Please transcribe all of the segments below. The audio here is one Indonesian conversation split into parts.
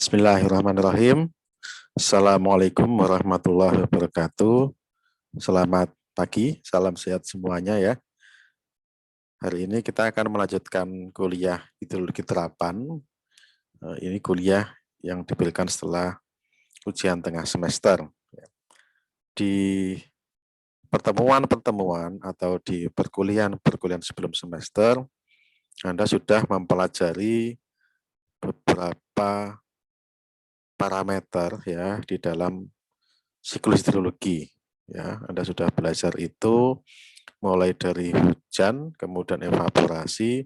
Bismillahirrahmanirrahim. Assalamualaikum warahmatullahi wabarakatuh. Selamat pagi, salam sehat semuanya ya. Hari ini kita akan melanjutkan kuliah hidrologi terapan. Ini kuliah yang diberikan setelah ujian tengah semester. Di pertemuan-pertemuan atau di perkuliahan sebelum semester, Anda sudah mempelajari beberapa parameter ya di dalam siklus hidrologi. Ya, Anda sudah belajar itu mulai dari hujan, kemudian evaporasi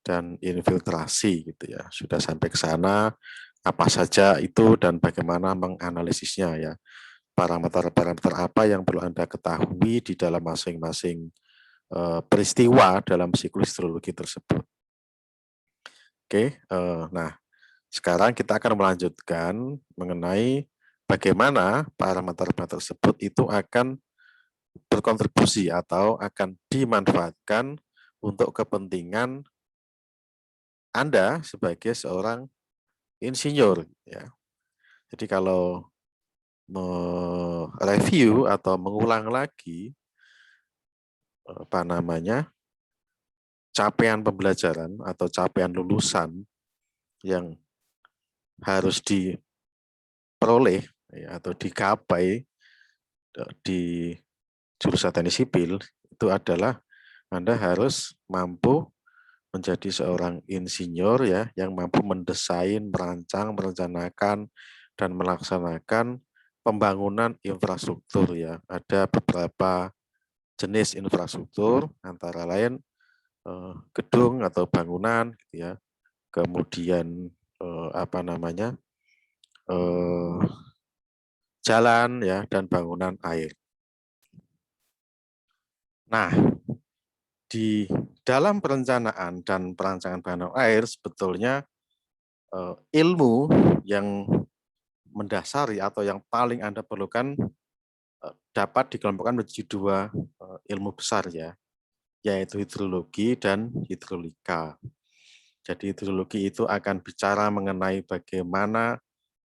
dan infiltrasi gitu ya. Sudah sampai ke sana apa saja itu dan bagaimana menganalisisnya ya. Parameter-parameter apa yang perlu Anda ketahui di dalam masing-masing peristiwa dalam siklus hidrologi tersebut. Oke, nah sekarang kita akan melanjutkan mengenai bagaimana parameter-parameter tersebut itu akan berkontribusi atau akan dimanfaatkan untuk kepentingan Anda sebagai seorang insinyur ya. Jadi kalau mereview atau mengulang lagi apa namanya capaian pembelajaran atau capaian lulusan yang harus diperoleh ya, atau digapai di jurusan teknik sipil itu adalah Anda harus mampu menjadi seorang insinyur ya yang mampu mendesain, merancang, merencanakan dan melaksanakan pembangunan infrastruktur ya. Ada beberapa jenis infrastruktur antara lain gedung atau bangunan gitu ya. Kemudian apa namanya? Jalan ya dan bangunan air. Nah, di dalam perencanaan dan perancangan bangunan air sebetulnya ilmu yang mendasari atau yang paling Anda perlukan dapat dikelompokkan menjadi dua ilmu besar ya, yaitu hidrologi dan hidrolika. Jadi hidrologi itu akan bicara mengenai bagaimana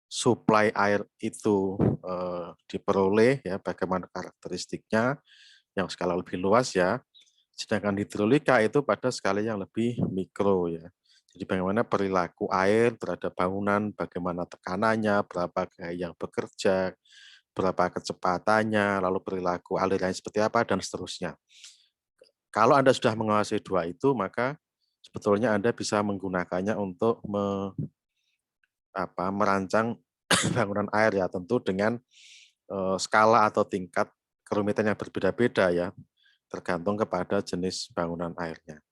suplai air itu diperoleh ya, bagaimana karakteristiknya yang skala lebih luas ya. Sedangkan hidrolika itu pada skala yang lebih mikro ya. Jadi bagaimana perilaku air terhadap bangunan, bagaimana tekanannya, berapa gaya yang bekerja, berapa kecepatannya, lalu perilaku alirannya seperti apa, dan seterusnya. Kalau Anda sudah menguasai dua itu, maka sebetulnya Anda bisa menggunakannya untuk merancang bangunan air ya, tentu dengan skala atau tingkat kerumitan yang berbeda-beda ya, tergantung kepada jenis bangunan airnya.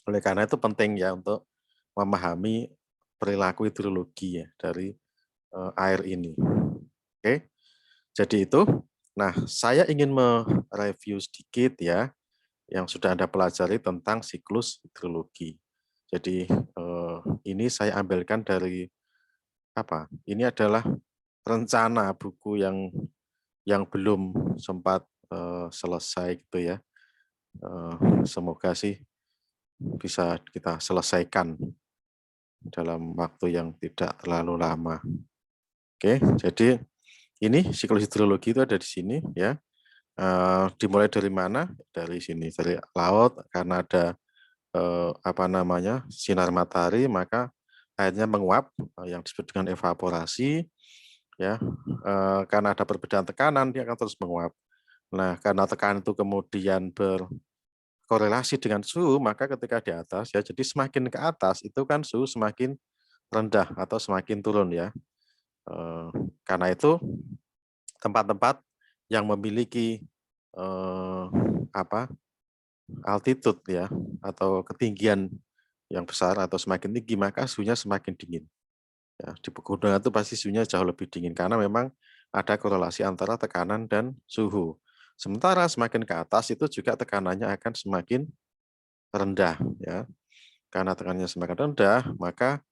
Oleh karena itu penting ya untuk memahami perilaku hidrologi ya dari air ini. Oke, jadi itu. Nah, saya ingin mereview sedikit ya yang sudah Anda pelajari tentang siklus hidrologi. Jadi ini saya ambilkan dari apa? Ini adalah rencana buku yang belum sempat selesai gitu ya. Semoga sih bisa kita selesaikan dalam waktu yang tidak terlalu lama. Oke, jadi ini siklus hidrologi itu ada di sini ya. Dimulai dari mana? Dari sini, dari laut, karena ada sinar matahari, maka airnya menguap yang disebut dengan evaporasi ya. Karena ada perbedaan tekanan dia akan terus menguap. Nah, karena tekanan itu kemudian berkorelasi dengan suhu, maka ketika di atas ya, jadi semakin ke atas itu kan suhu semakin rendah atau semakin turun ya. Karena itu tempat-tempat yang memiliki altitude ya atau ketinggian yang besar atau semakin tinggi maka suhunya semakin dingin. Ya, di pegunungan itu pasti suhunya jauh lebih dingin karena memang ada korelasi antara tekanan dan suhu. Sementara semakin ke atas itu juga tekanannya akan semakin rendah ya. Karena tekanannya semakin rendah, maka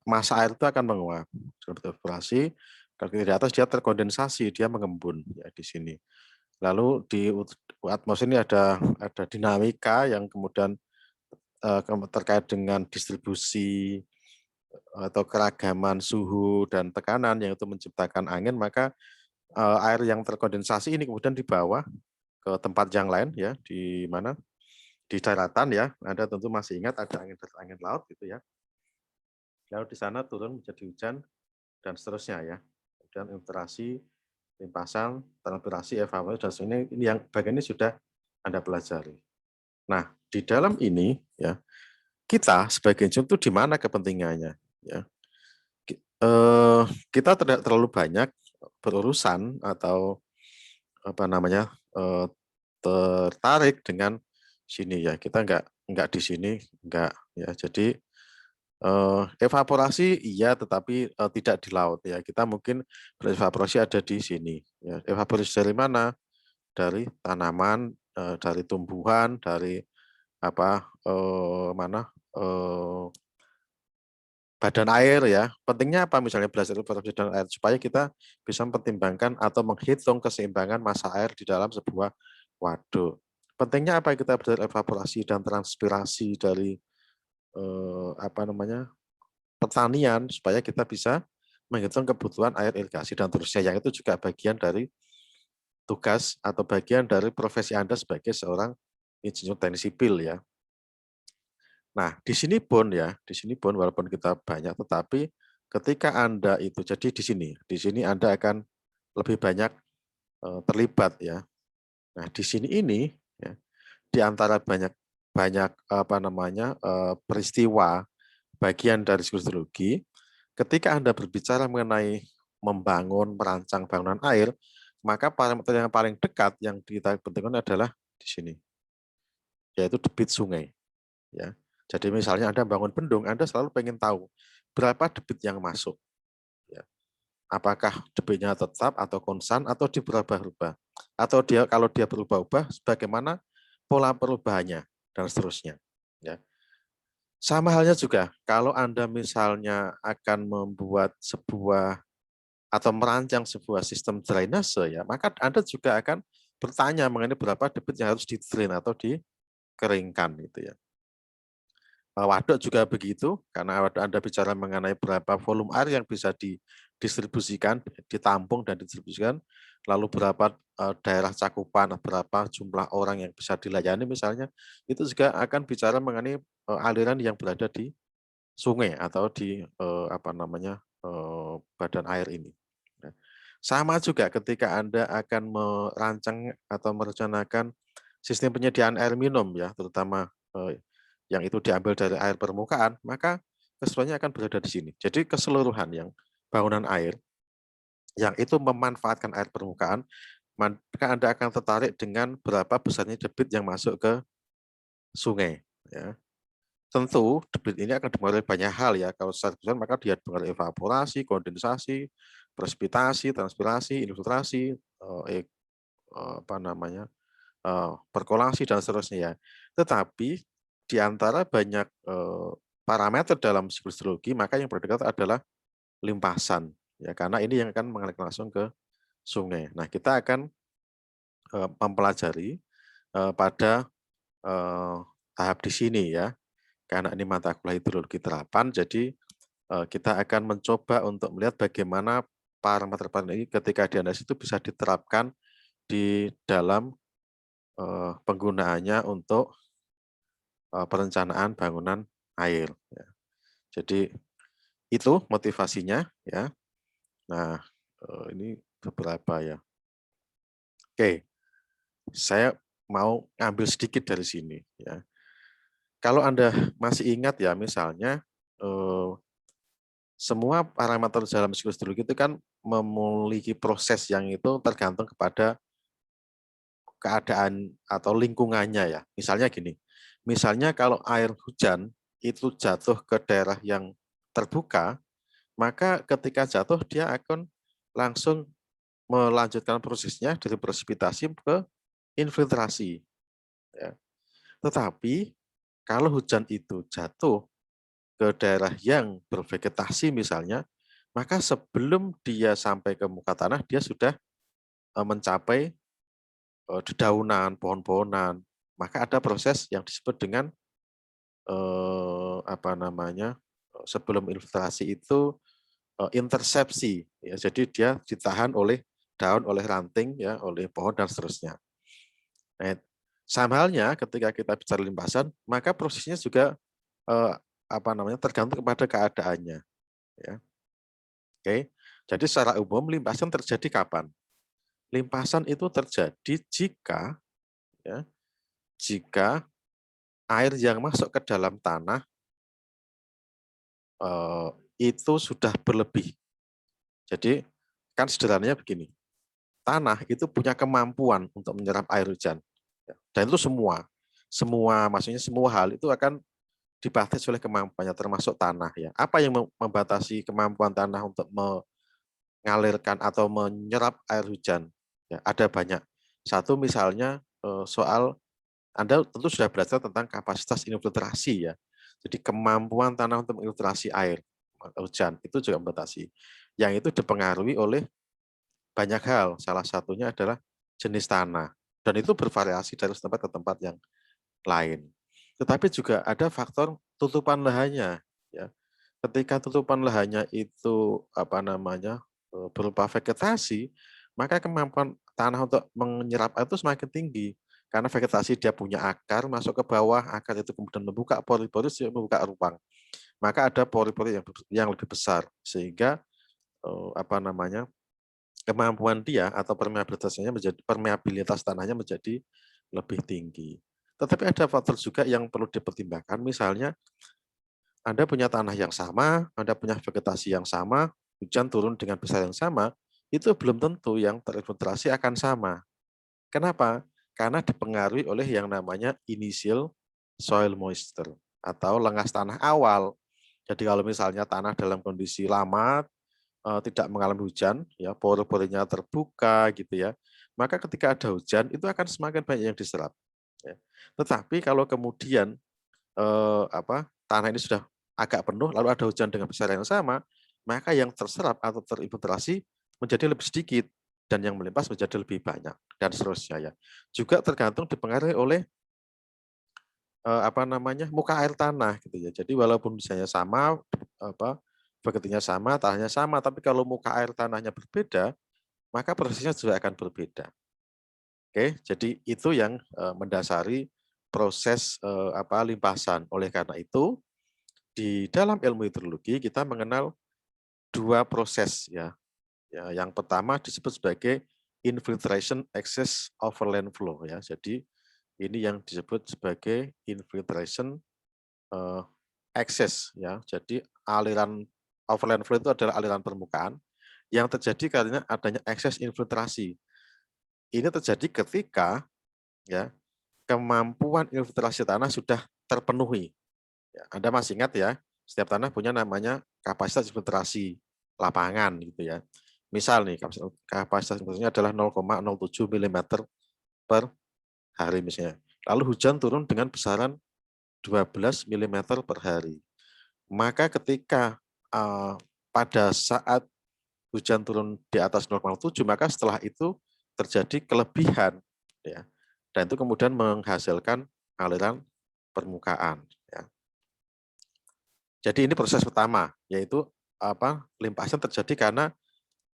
massa air itu akan menguap. Seperti evaporasi, kalau di atas dia terkondensasi, dia mengembun ya di sini. Lalu di atmosfer ini ada dinamika yang kemudian terkait dengan distribusi atau keragaman suhu dan tekanan yang itu menciptakan angin, maka air yang terkondensasi ini kemudian dibawa ke tempat yang lain ya, di mana? Di daratan ya. Anda tentu masih ingat ada angin laut gitu ya. Lalu di sana turun menjadi hujan dan seterusnya ya. Kemudian infiltrasi, limpasan, transpirasi, evaporasi dan sebagainya. Ini yang bagian ini sudah Anda pelajari. Nah, di dalam ini ya, kita sebagai insinyur itu di mana kepentingannya ya. Kita tidak terlalu banyak berurusan atau apa namanya, tertarik dengan sini ya. Kita enggak di sini, enggak ya. Jadi evaporasi iya, tetapi tidak di laut ya. Kita mungkin berevaporasi ada di sini ya. Evaporasi dari mana? Dari tanaman, dari tumbuhan, dari apa, badan air ya. Pentingnya apa misalnya belajar evaporasi dan air supaya kita bisa mempertimbangkan atau menghitung keseimbangan massa air di dalam sebuah waduk. Pentingnya apa kita belajar evaporasi dan transpirasi dari apa namanya, pertanian supaya kita bisa menghitung kebutuhan air irigasi dan seterusnya, yang itu juga bagian dari tugas atau bagian dari profesi Anda sebagai seorang insinyur teknik sipil ya. Nah, di sini pun walaupun kita banyak, tetapi ketika Anda itu jadi di sini Anda akan lebih banyak terlibat ya. Nah, di sini ini ya, di antara banyak banyak apa namanya, peristiwa bagian dari hidrologi, ketika Anda berbicara mengenai membangun, merancang bangunan air, maka parameter yang paling dekat yang kita pentingkan adalah di sini, yaitu debit sungai. Ya. Jadi misalnya Anda bangun bendung, Anda selalu pengen tahu berapa debit yang masuk. Ya. Apakah debitnya tetap atau konstan atau berubah-ubah. Atau kalau dia berubah-ubah, bagaimana pola perubahannya dan seterusnya. Ya. Sama halnya juga kalau Anda misalnya akan membuat sebuah atau merancang sebuah sistem drainase ya, maka Anda juga akan bertanya mengenai berapa debit yang harus di-drain atau dikeringkan gitu ya. Waduk juga begitu, karena Anda bicara mengenai berapa volume air yang bisa didistribusikan, ditampung dan didistribusikan, lalu berapa daerah cakupan, berapa jumlah orang yang bisa dilayani misalnya, itu juga akan bicara mengenai aliran yang berada di sungai atau di apa namanya, badan air ini. Ya. Sama juga ketika Anda akan merancang atau merencanakan sistem penyediaan air minum ya, terutama yang itu diambil dari air permukaan, maka keseluruhannya akan berada di sini. Jadi keseluruhan yang bangunan air yang itu memanfaatkan air permukaan, maka Anda akan tertarik dengan berapa besarnya debit yang masuk ke sungai. Ya. Tentu debit ini akan dipengaruhi banyak hal ya. Kalau secara besar maka dia dipengaruhi evaporasi, kondensasi, presipitasi, transpirasi, infiltrasi, apa namanya, perkolasi dan seterusnya ya. Tetapi di antara banyak parameter dalam hidrologi, maka yang berdekat adalah limpasan ya, karena ini yang akan mengalir langsung ke sungai. Nah, kita akan mempelajari pada tahap di sini ya, karena ini mata kuliah hidrologi terapan, jadi kita akan mencoba untuk melihat bagaimana parameter-parameter ini ketika dianalisis itu bisa diterapkan di dalam penggunaannya untuk perencanaan bangunan air. Ya. Jadi itu motivasinya ya. Nah, ini beberapa ya. Oke, saya mau ngambil sedikit dari sini ya. Kalau Anda masih ingat ya, misalnya semua parameter dalam siklus hidrologi itu kan memiliki proses yang itu tergantung kepada keadaan atau lingkungannya ya. Misalnya gini, misalnya kalau air hujan itu jatuh ke daerah yang terbuka, maka ketika jatuh dia akan langsung melanjutkan prosesnya dari presipitasi ke infiltrasi. Ya. Tetapi kalau hujan itu jatuh ke daerah yang bervegetasi misalnya, maka sebelum dia sampai ke muka tanah, dia sudah mencapai dedaunan, pohon-pohonan. Maka ada proses yang disebut dengan apa namanya, sebelum infiltrasi itu intersepsi, ya. Jadi dia ditahan oleh daun, oleh ranting, ya, oleh pohon dan seterusnya. Nah, sama halnya ketika kita bicara limpasan, maka prosesnya juga tergantung kepada keadaannya, ya. Oke, jadi secara umum limpasan terjadi kapan? Limpasan itu terjadi jika, ya, jika air yang masuk ke dalam tanah itu sudah berlebih. Jadi kan sederhananya begini, tanah itu punya kemampuan untuk menyerap air hujan, ya. Dan itu semua maksudnya semua hal itu akan dibatasi oleh kemampuannya, termasuk tanah, ya. Apa yang membatasi kemampuan tanah untuk mengalirkan atau menyerap air hujan? Ya, ada banyak. Satu misalnya soal Anda tentu sudah belajar tentang kapasitas infiltrasi, ya. Jadi kemampuan tanah untuk menginfiltrasi air hujan itu juga membatasi. Yang itu dipengaruhi oleh banyak hal. Salah satunya adalah jenis tanah. Dan itu bervariasi dari tempat ke tempat yang lain. Tetapi juga ada faktor tutupan lahannya, ya. Ketika tutupan lahannya itu berupa vegetasi, maka kemampuan tanah untuk menyerap air itu semakin tinggi. Karena vegetasi dia punya akar masuk ke bawah, akar itu kemudian membuka pori-pori, membuka ruang. Maka ada pori-pori yang lebih besar sehingga kemampuan dia atau permeabilitas tanahnya menjadi lebih tinggi. Tetapi ada faktor juga yang perlu dipertimbangkan, misalnya Anda punya tanah yang sama, Anda punya vegetasi yang sama, hujan turun dengan besar yang sama, itu belum tentu yang terinfiltrasi akan sama. Kenapa? Karena dipengaruhi oleh yang namanya initial soil moisture atau lengas tanah awal. Jadi kalau misalnya tanah dalam kondisi lama tidak mengalami hujan, ya pori-porinya terbuka gitu ya, maka ketika ada hujan itu akan semakin banyak yang diserap. Ya. Tetapi kalau kemudian tanah ini sudah agak penuh, lalu ada hujan dengan besar yang sama, maka yang terserap atau terinfiltrasi menjadi lebih sedikit dan yang melimpas menjadi lebih banyak dan seterusnya, ya. Juga tergantung dipengaruhi oleh muka air tanah gitu ya. Jadi walaupun misalnya sama begitu sama, tanahnya sama, tapi kalau muka air tanahnya berbeda, maka prosesnya juga akan berbeda. Oke, jadi itu yang mendasari proses limpasan. Oleh karena itu, di dalam ilmu hidrologi kita mengenal dua proses, ya. Ya, yang pertama disebut sebagai infiltration excess overland flow, ya. Jadi ini yang disebut sebagai infiltration excess, ya. Jadi aliran overland flow itu adalah aliran permukaan yang terjadi karena adanya ekses infiltrasi. Ini terjadi ketika, ya, kemampuan infiltrasi tanah sudah terpenuhi. Ya, Anda masih ingat ya, setiap tanah punya namanya kapasitas infiltrasi lapangan gitu ya. Misal nih, kapasitas infiltrasinya adalah 0,07 mm per hari misalnya. Lalu hujan turun dengan besaran 12 mm per hari. Maka ketika pada saat hujan turun di atas 0,7, maka setelah itu terjadi kelebihan, ya. Dan itu kemudian menghasilkan aliran permukaan, ya. Jadi ini proses pertama, yaitu limpasan terjadi karena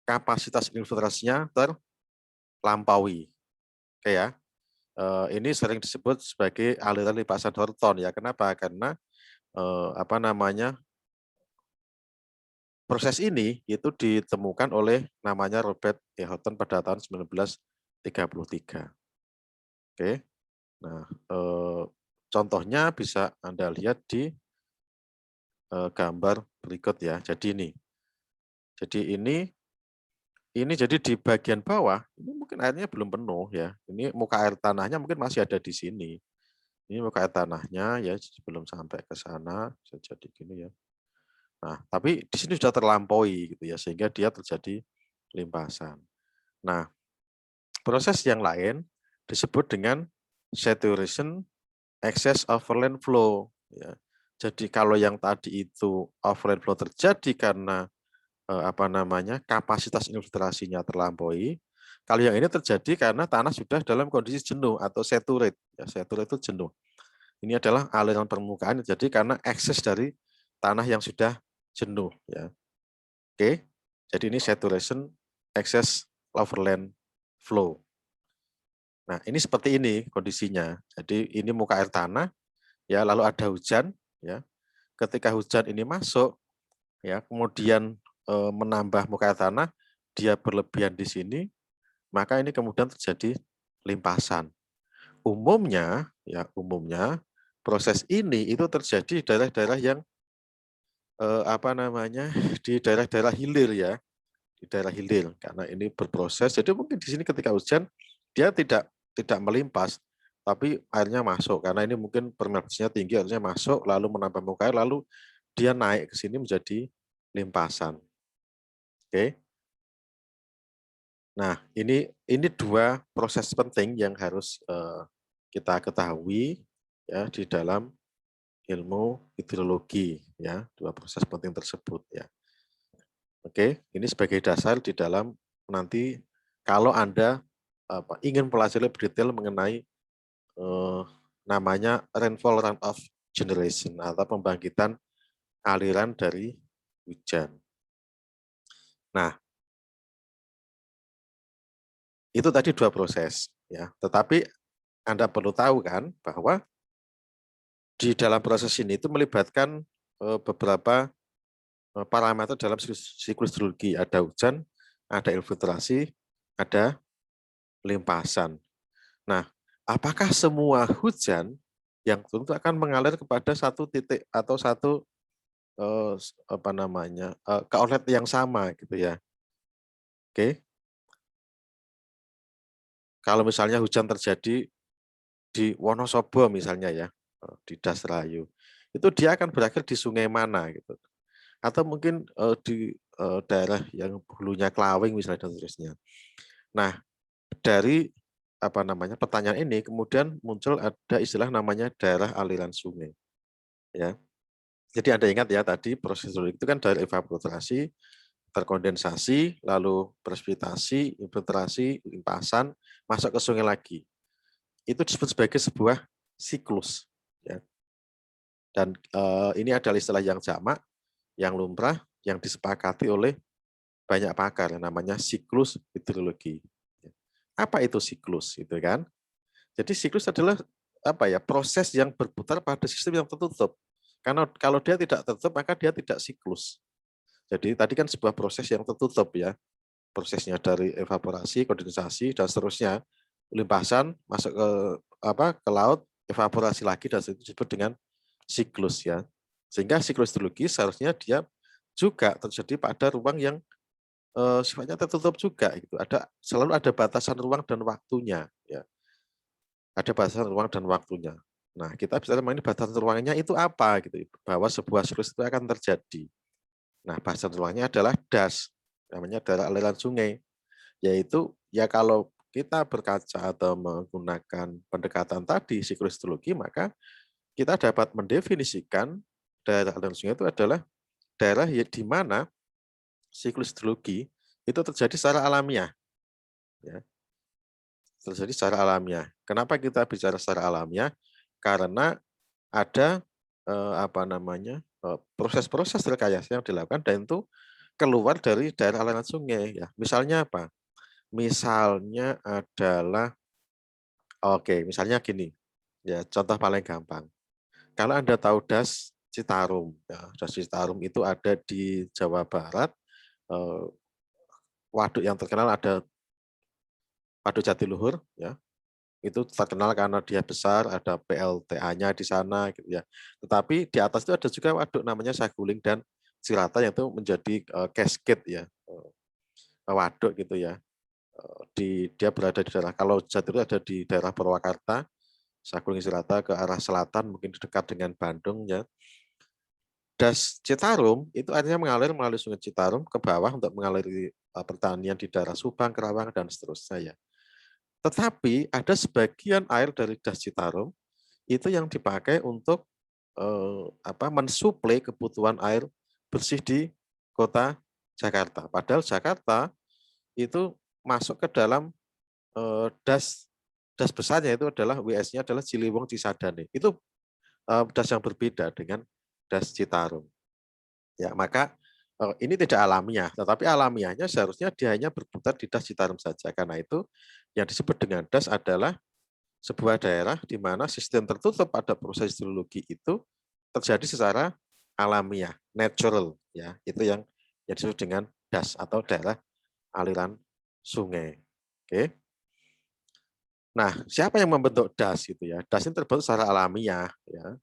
kapasitas infiltrasinya terlampaui. Oke ya. Ini sering disebut sebagai aliran limpasan Horton, ya. Kenapa? Karena proses ini itu ditemukan oleh namanya Robert E. Horton pada tahun 1933. Oke. Nah, contohnya bisa Anda lihat di gambar berikut ya. Jadi ini jadi di bagian bawah ini mungkin airnya belum penuh ya. Ini muka air tanahnya mungkin masih ada di sini. Ini muka air tanahnya ya sebelum sampai ke sana bisa jadi gini ya. Nah, tapi di sini sudah terlampaui gitu ya sehingga dia terjadi limpasan. Nah, proses yang lain disebut dengan saturation excess overland flow, ya. Jadi kalau yang tadi itu overland flow terjadi karena kapasitas infiltrasinya terlampaui. Kalau yang ini terjadi karena tanah sudah dalam kondisi jenuh atau saturate. Ya, saturate itu jenuh. Ini adalah aliran permukaan jadi karena ekses dari tanah yang sudah jenuh ya. Oke. Jadi ini saturation excess overland flow. Nah, ini seperti ini kondisinya. Jadi ini muka air tanah ya, lalu ada hujan ya. Ketika hujan ini masuk ya, kemudian menambah muka air tanah, dia berlebihan di sini, maka ini kemudian terjadi limpasan. Umumnya proses ini itu terjadi di daerah-daerah yang di daerah-daerah hilir ya, di daerah hilir karena ini berproses. Jadi mungkin di sini ketika hujan dia tidak melimpas, tapi airnya masuk karena ini mungkin permeabilitasnya tinggi, airnya masuk lalu menambah muka air, lalu dia naik ke sini menjadi limpasan. Oke. Nah, ini dua proses penting yang harus kita ketahui ya di dalam ilmu hidrologi ya, dua proses penting tersebut ya. Oke, ini sebagai dasar di dalam nanti kalau Anda ingin pelajari lebih detail mengenai namanya rainfall runoff generation atau pembangkitan aliran dari hujan. Nah, itu tadi dua proses ya. Tetapi Anda perlu tahu kan bahwa di dalam proses ini itu melibatkan beberapa parameter dalam siklus hidrologi. Ada hujan, ada infiltrasi, ada limpasan. Nah, apakah semua hujan yang tentu akan mengalir kepada satu titik atau satu ke outlet yang sama gitu ya. Oke. Kalau misalnya hujan terjadi di Wonosobo misalnya ya, di Dasrayu, itu dia akan berakhir di sungai mana gitu. Atau mungkin di daerah yang hulunya Klawing misalnya dan seterusnya. Nah, dari pertanyaan ini kemudian muncul ada istilah namanya daerah aliran sungai ya. Jadi Anda ingat ya tadi proses hidrolik itu kan dari evaporasi, terkondensasi, lalu presipitasi, infiltrasi, limpasan, masuk ke sungai lagi. Itu disebut sebagai sebuah siklus ya. Dan ini adalah istilah yang jamak, yang lumrah, yang disepakati oleh banyak pakar yang namanya siklus hidrologi. Apa itu siklus itu kan? Jadi siklus adalah proses yang berputar pada sistem yang tertutup. Karena kalau dia tidak tertutup maka dia tidak siklus. Jadi tadi kan sebuah proses yang tertutup ya. Prosesnya dari evaporasi, kondensasi dan seterusnya. Limpasan masuk ke laut, evaporasi lagi dan itu disebut dengan siklus ya. Sehingga siklus hidrologi seharusnya dia juga terjadi pada ruang yang sifatnya tertutup juga gitu. Selalu ada batasan ruang dan waktunya ya. Ada batasan ruang dan waktunya. Nah, kita bicara mengenai batasan ruangnya itu apa gitu, bahwa sebuah siklus itu akan terjadi. Nah, batasan ruangnya adalah das, namanya daerah aliran sungai, yaitu ya kalau kita berkaca atau menggunakan pendekatan tadi siklus hidrologi, maka kita dapat mendefinisikan daerah aliran sungai itu adalah daerah di mana siklus hidrologi itu terjadi secara alamiah. Ya, terjadi secara alamiah. Kenapa kita bicara secara alamiah? Karena ada proses-proses rekayasa yang dilakukan dan itu keluar dari daerah aliran sungai ya. Misalnya apa? Misalnya adalah misalnya gini. Ya, contoh paling gampang. Kalau Anda tahu Das Citarum, ya, Das Citarum itu ada di Jawa Barat. Waduk yang terkenal ada Waduk Jatiluhur ya. Itu terkenal karena dia besar, ada PLTA-nya di sana gitu ya. Tetapi di atas itu ada juga waduk namanya Saguling dan Cirata yang itu menjadi cascade ya, waduk gitu ya. Dia berada di daerah, kalau Jatiluhur ada di daerah Purwakarta, Saguling Cirata ke arah selatan mungkin dekat dengan Bandung ya. Das Citarum itu akhirnya mengalir melalui Sungai Citarum ke bawah untuk mengaliri pertanian di daerah Subang, Kerawang dan seterusnya ya. Tetapi ada sebagian air dari Das Citarum itu yang dipakai untuk mensuplai kebutuhan air bersih di kota Jakarta. Padahal Jakarta itu masuk ke dalam das besarnya itu adalah WS-nya adalah Ciliwung Cisadane. Itu das yang berbeda dengan Das Citarum. Ya, maka ini tidak alamiah, tetapi alamiahnya seharusnya dia hanya berputar di das Citarum saja. Karena itu yang disebut dengan das adalah sebuah daerah di mana sistem tertutup pada proses hidrologi itu terjadi secara alamiah, natural, ya. Itu yang disebut dengan das atau daerah aliran sungai. Oke. Nah, siapa yang membentuk das gitu ya? Das ini terbentuk secara alamiah, ya.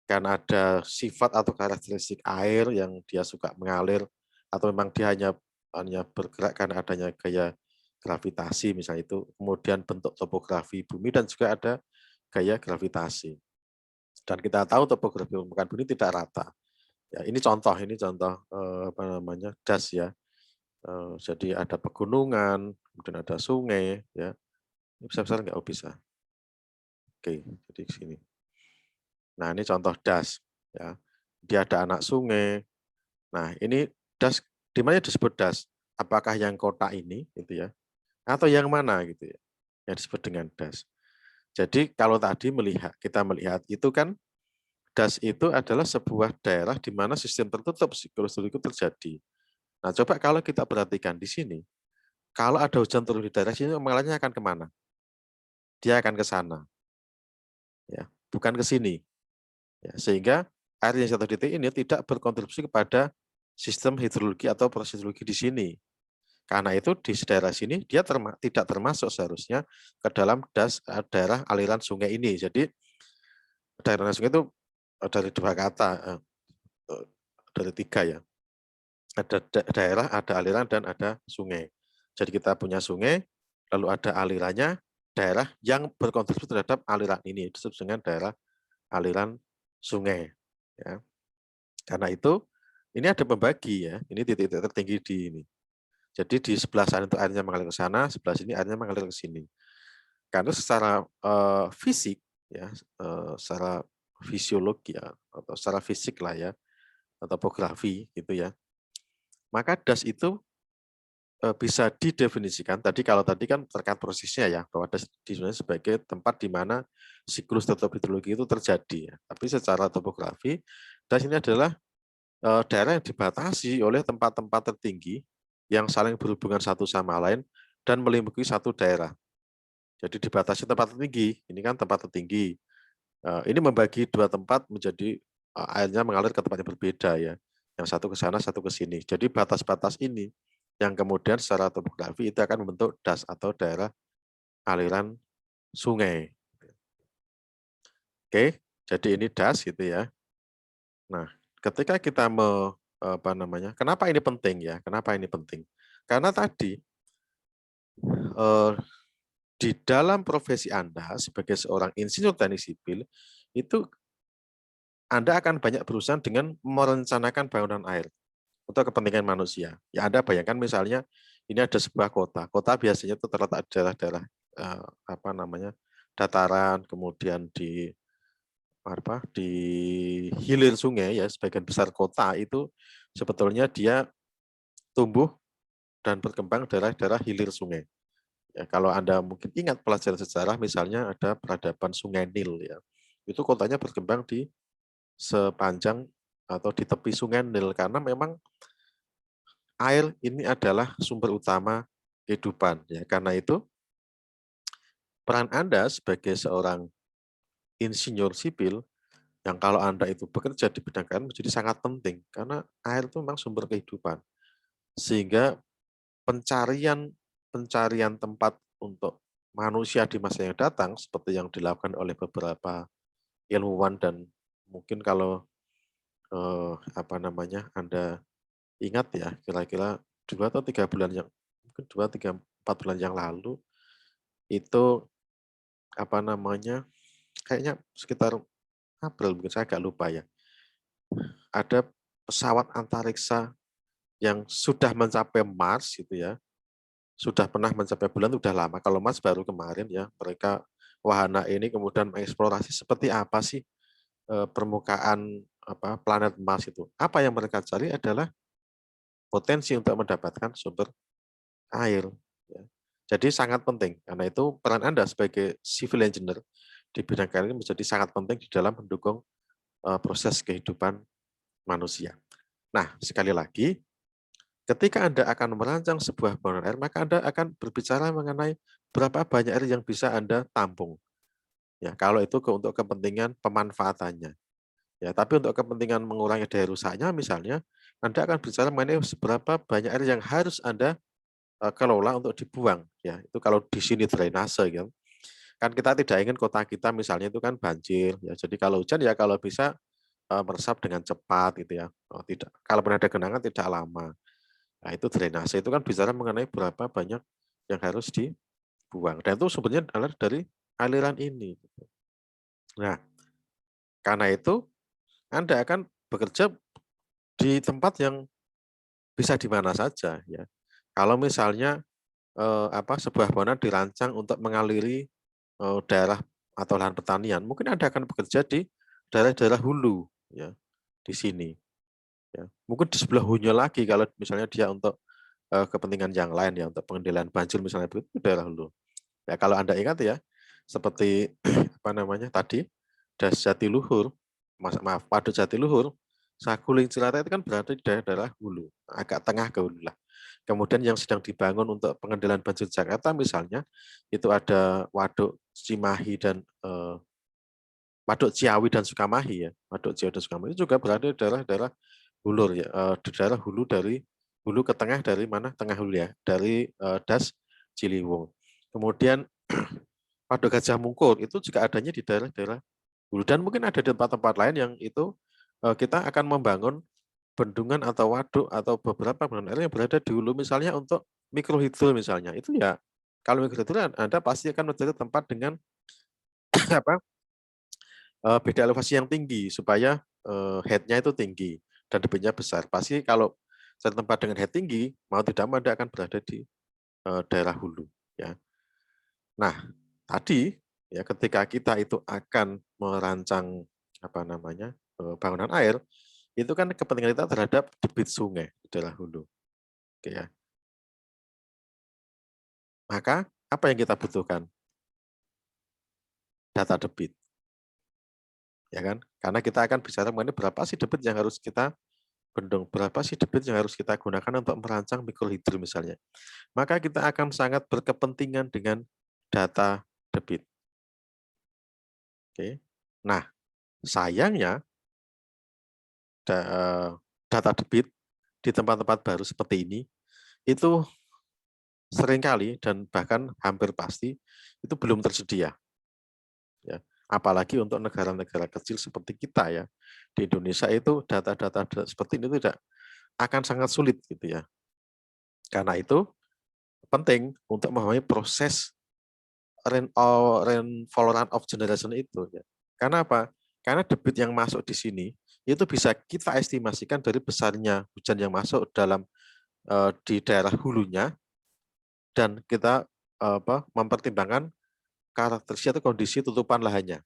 Karena ada sifat atau karakteristik air yang dia suka mengalir, atau memang dia hanya bergerak karena adanya gaya gravitasi misalnya itu, kemudian bentuk topografi bumi dan juga ada gaya gravitasi. Dan kita tahu topografi permukaan bumi tidak rata. Ya, ini contoh das ya. Jadi ada pegunungan, kemudian ada sungai ya. Ini besar-besar nggak? Oh, bisa. Oke, jadi di sini. Nah, ini contoh das ya. Dia ada anak sungai. Nah, ini das di mana disebut das? Apakah yang kota ini gitu ya? Atau yang mana gitu ya? Yang disebut dengan das. Jadi kalau tadi kita melihat itu kan das itu adalah sebuah daerah di mana sistem tertutup siklus hidrologi terjadi. Nah, coba kalau kita perhatikan di sini, kalau ada hujan turun di daerah sini, mengalirnya akan kemana? Dia akan ke sana, ya, bukan ke sini. Ya, sehingga air yang jatuh di titik ini tidak berkontribusi kepada sistem hidrologi atau proses hidrologi di sini. Karena itu di daerah sini dia tidak termasuk seharusnya ke dalam daerah aliran sungai ini. Jadi daerah sungai itu dari dua kata, dari tiga ya. Ada daerah, ada aliran, dan ada sungai. Jadi kita punya sungai, lalu ada alirannya, daerah yang berkontribusi terhadap aliran ini disebut dengan daerah aliran sungai. Ya. Karena itu ini ada pembagi ya, ini titik-titik tertinggi di ini. Jadi di sebelah sana itu airnya mengalir ke sana, sebelah sini airnya mengalir ke sini. Karena secara fisik ya, secara fisiologi ya, atau secara fisik lah ya, atau topografi gitu ya. Maka das itu bisa didefinisikan kalau tadi kan terkait prosesnya ya, bahwa das didefinisikan sebagai tempat di mana siklus tertutup hidrologi itu terjadi ya. Tapi secara topografi das ini adalah daerah yang dibatasi oleh tempat-tempat tertinggi yang saling berhubungan satu sama lain dan meliputi satu daerah. Jadi dibatasi tempat tertinggi, ini kan tempat tertinggi. Ini membagi dua tempat menjadi airnya mengalir ke tempat yang berbeda ya. Yang satu ke sana, satu ke sini. Jadi batas-batas ini yang kemudian secara topografi itu akan membentuk das atau daerah aliran sungai. Oke, jadi ini das gitu ya. Nah, ketika kita kenapa ini penting ya? Kenapa ini penting? Karena tadi di dalam profesi Anda sebagai seorang insinyur teknik sipil, itu Anda akan banyak berurusan dengan merencanakan bangunan air untuk kepentingan manusia. Ya Anda bayangkan misalnya ini ada sebuah kota. Kota biasanya itu terletak di daerah-daerah dataran, kemudian di hilir sungai ya, sebagian besar kota itu sebetulnya dia tumbuh dan berkembang daerah-daerah hilir sungai. Ya, kalau Anda mungkin ingat pelajaran sejarah, misalnya ada peradaban Sungai Nil ya. Itu kotanya berkembang di sepanjang atau di tepi Sungai Nil karena memang air ini adalah sumber utama kehidupan ya. Karena itu peran Anda sebagai seorang insinyur sipil yang kalau Anda itu bekerja di bidang air menjadi sangat penting karena air itu memang sumber kehidupan. Sehingga pencarian tempat untuk manusia di masa yang datang seperti yang dilakukan oleh beberapa ilmuwan dan mungkin kalau Anda ingat ya kira-kira 2 atau 3 bulan yang mungkin 2, 3, 4 bulan yang lalu itu kayaknya sekitar April mungkin saya agak lupa ya, ada pesawat antariksa yang sudah mencapai Mars gitu ya, sudah pernah mencapai bulan itu udah lama. Kalau Mars baru kemarin ya, mereka wahana ini kemudian mengeksplorasi seperti apa sih permukaan planet Mars itu. Apa yang mereka cari adalah potensi untuk mendapatkan sumber air. Ya. Jadi sangat penting, karena itu peran Anda sebagai civil engineer di bidang air ini menjadi sangat penting di dalam mendukung proses kehidupan manusia. Nah, sekali lagi, ketika Anda akan merancang sebuah bangunan air, maka Anda akan berbicara mengenai berapa banyak air yang bisa Anda tampung. Ya, kalau itu untuk kepentingan pemanfaatannya. Ya, tapi untuk kepentingan mengurangi daya rusaknya, misalnya, Anda akan bicara mengenai seberapa banyak air yang harus Anda kelola untuk dibuang. Ya, itu kalau di sini drainase, gitu. Kan kita tidak ingin kota kita misalnya itu kan banjir. Ya, jadi kalau hujan ya kalau bisa meresap dengan cepat gitu ya. Tidak, kalau ada genangan tidak lama. Nah, itu drainase itu kan bicara mengenai berapa banyak yang harus dibuang. Dan itu sebenarnya adalah dari aliran ini. Nah, karena itu Anda akan bekerja di tempat yang bisa di mana saja ya. Kalau misalnya sebuah bangunan dirancang untuk mengaliri daerah atau lahan pertanian, mungkin Anda akan bekerja di daerah-daerah hulu ya di sini. Ya. Mungkin di sebelah hulunya lagi kalau misalnya dia untuk kepentingan yang lain ya untuk pengendalian banjir misalnya itu daerah hulu. Ya kalau Anda ingat ya seperti tadi Das Jatiluhur, maaf Waduk Jatiluhur, Saguling Cilacap itu kan berada di daerah hulu, agak tengah ke hulu lah. Kemudian yang sedang dibangun untuk pengendalian banjir Jakarta misalnya itu ada Waduk Cimahi dan Waduk Ciawi dan Sukamahi ya. Waduk Ciawi dan Sukamahi itu juga berada di daerah-daerah hulur ya, di daerah hulu dari hulu ke tengah dari mana? Tengah hulu ya, dari Das Ciliwung. Kemudian Waduk Gajah Mungkur itu juga adanya di daerah-daerah hulu dan mungkin ada di tempat-tempat lain yang itu kita akan membangun bendungan atau waduk atau beberapa bendungan air yang berada di hulu misalnya untuk mikrohidro misalnya. Itu ya kalau mikrohidro Anda pasti akan mencari tempat dengan apa? Beda elevasi yang tinggi supaya head-nya itu tinggi dan debitnya besar. Pasti kalau satu tempat dengan head tinggi, mau tidak mau Anda akan berada di daerah hulu. Ya. Nah, tadi ya ketika kita itu akan merancang bangunan air, itu kan kepentingan kita terhadap debit sungai di daerah hulu. Oke ya. Maka apa yang kita butuhkan? Data debit. Ya kan? Karena kita akan bicara mengenai berapa sih debit yang harus kita bendung, berapa sih debit yang harus kita gunakan untuk merancang mikrohidro misalnya. Maka kita akan sangat berkepentingan dengan data debit. Oke. Nah, sayangnya data debit di tempat-tempat baru seperti ini itu seringkali dan bahkan hampir pasti itu belum tersedia. Ya. Apalagi untuk negara-negara kecil seperti kita ya. Di Indonesia itu data-data seperti ini tidak akan sangat sulit gitu ya. Karena itu penting untuk memahami proses rainfall of generation itu. Ya. Karena apa? Karena debit yang masuk di sini itu bisa kita estimasikan dari besarnya hujan yang masuk dalam di daerah hulunya dan kita mempertimbangkan karakteristik atau kondisi tutupan lahannya.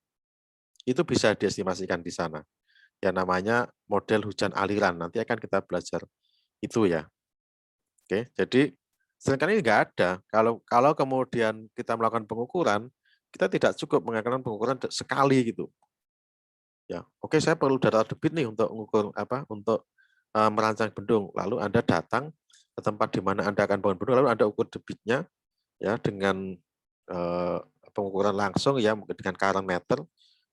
Itu bisa diestimasikan di sana. Yang namanya model hujan aliran. Nanti akan kita belajar itu ya. Oke, jadi seringkali nggak ada. Kalau kemudian kita melakukan pengukuran, kita tidak cukup melakukan pengukuran sekali gitu. Ya, oke saya perlu data debit nih untuk mengukur untuk merancang bendung. Lalu Anda datang ke tempat di mana Anda akan bangun bendung, lalu Anda ukur debitnya ya dengan pengukuran langsung ya mungkin dengan current meter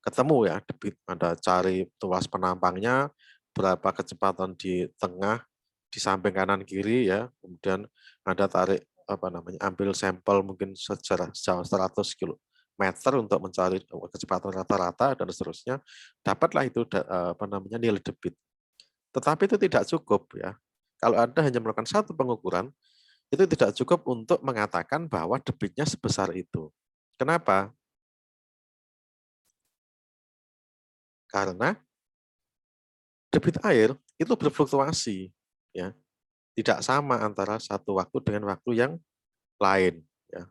ketemu ya debit. Anda cari tuas penampangnya, berapa kecepatan di tengah, di samping kanan kiri ya, kemudian Anda tarik ambil sampel mungkin sejauh 100 kilometer untuk mencari kecepatan rata-rata dan seterusnya, dapatlah itu nilai debit. Tetapi itu tidak cukup ya. Kalau Anda hanya melakukan satu pengukuran, itu tidak cukup untuk mengatakan bahwa debitnya sebesar itu. Kenapa? Karena debit air itu berfluktuasi, ya, tidak sama antara satu waktu dengan waktu yang lain. Ya.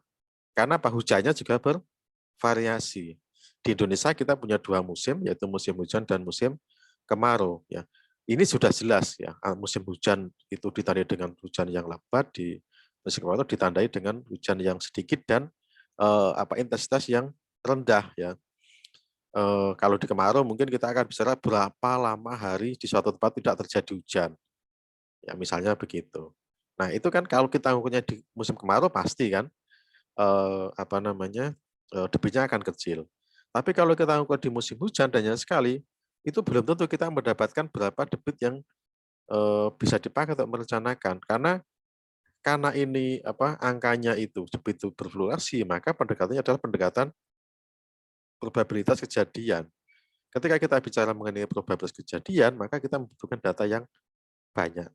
Karena apa? Hujannya juga bervariasi. Di Indonesia kita punya dua musim, yaitu musim hujan dan musim kemarau. Ya. Ini sudah jelas ya, musim hujan itu ditandai dengan hujan yang lebat, di musim kemarau ditandai dengan hujan yang sedikit dan intensitas yang rendah ya. kalau di kemarau mungkin kita akan bicara berapa lama hari di suatu tempat tidak terjadi hujan. Ya misalnya begitu. Nah, itu kan kalau kita ngukurnya di musim kemarau pasti kan apa namanya? Debitnya akan kecil. Tapi kalau kita ngukur di musim hujan dan yang sekali, itu belum tentu kita mendapatkan berapa debit yang bisa dipakai untuk merencanakan. Karena ini apa angkanya itu debit itu berfluktuasi, maka pendekatannya adalah pendekatan probabilitas kejadian. Ketika kita bicara mengenai probabilitas kejadian, maka kita membutuhkan data yang banyak.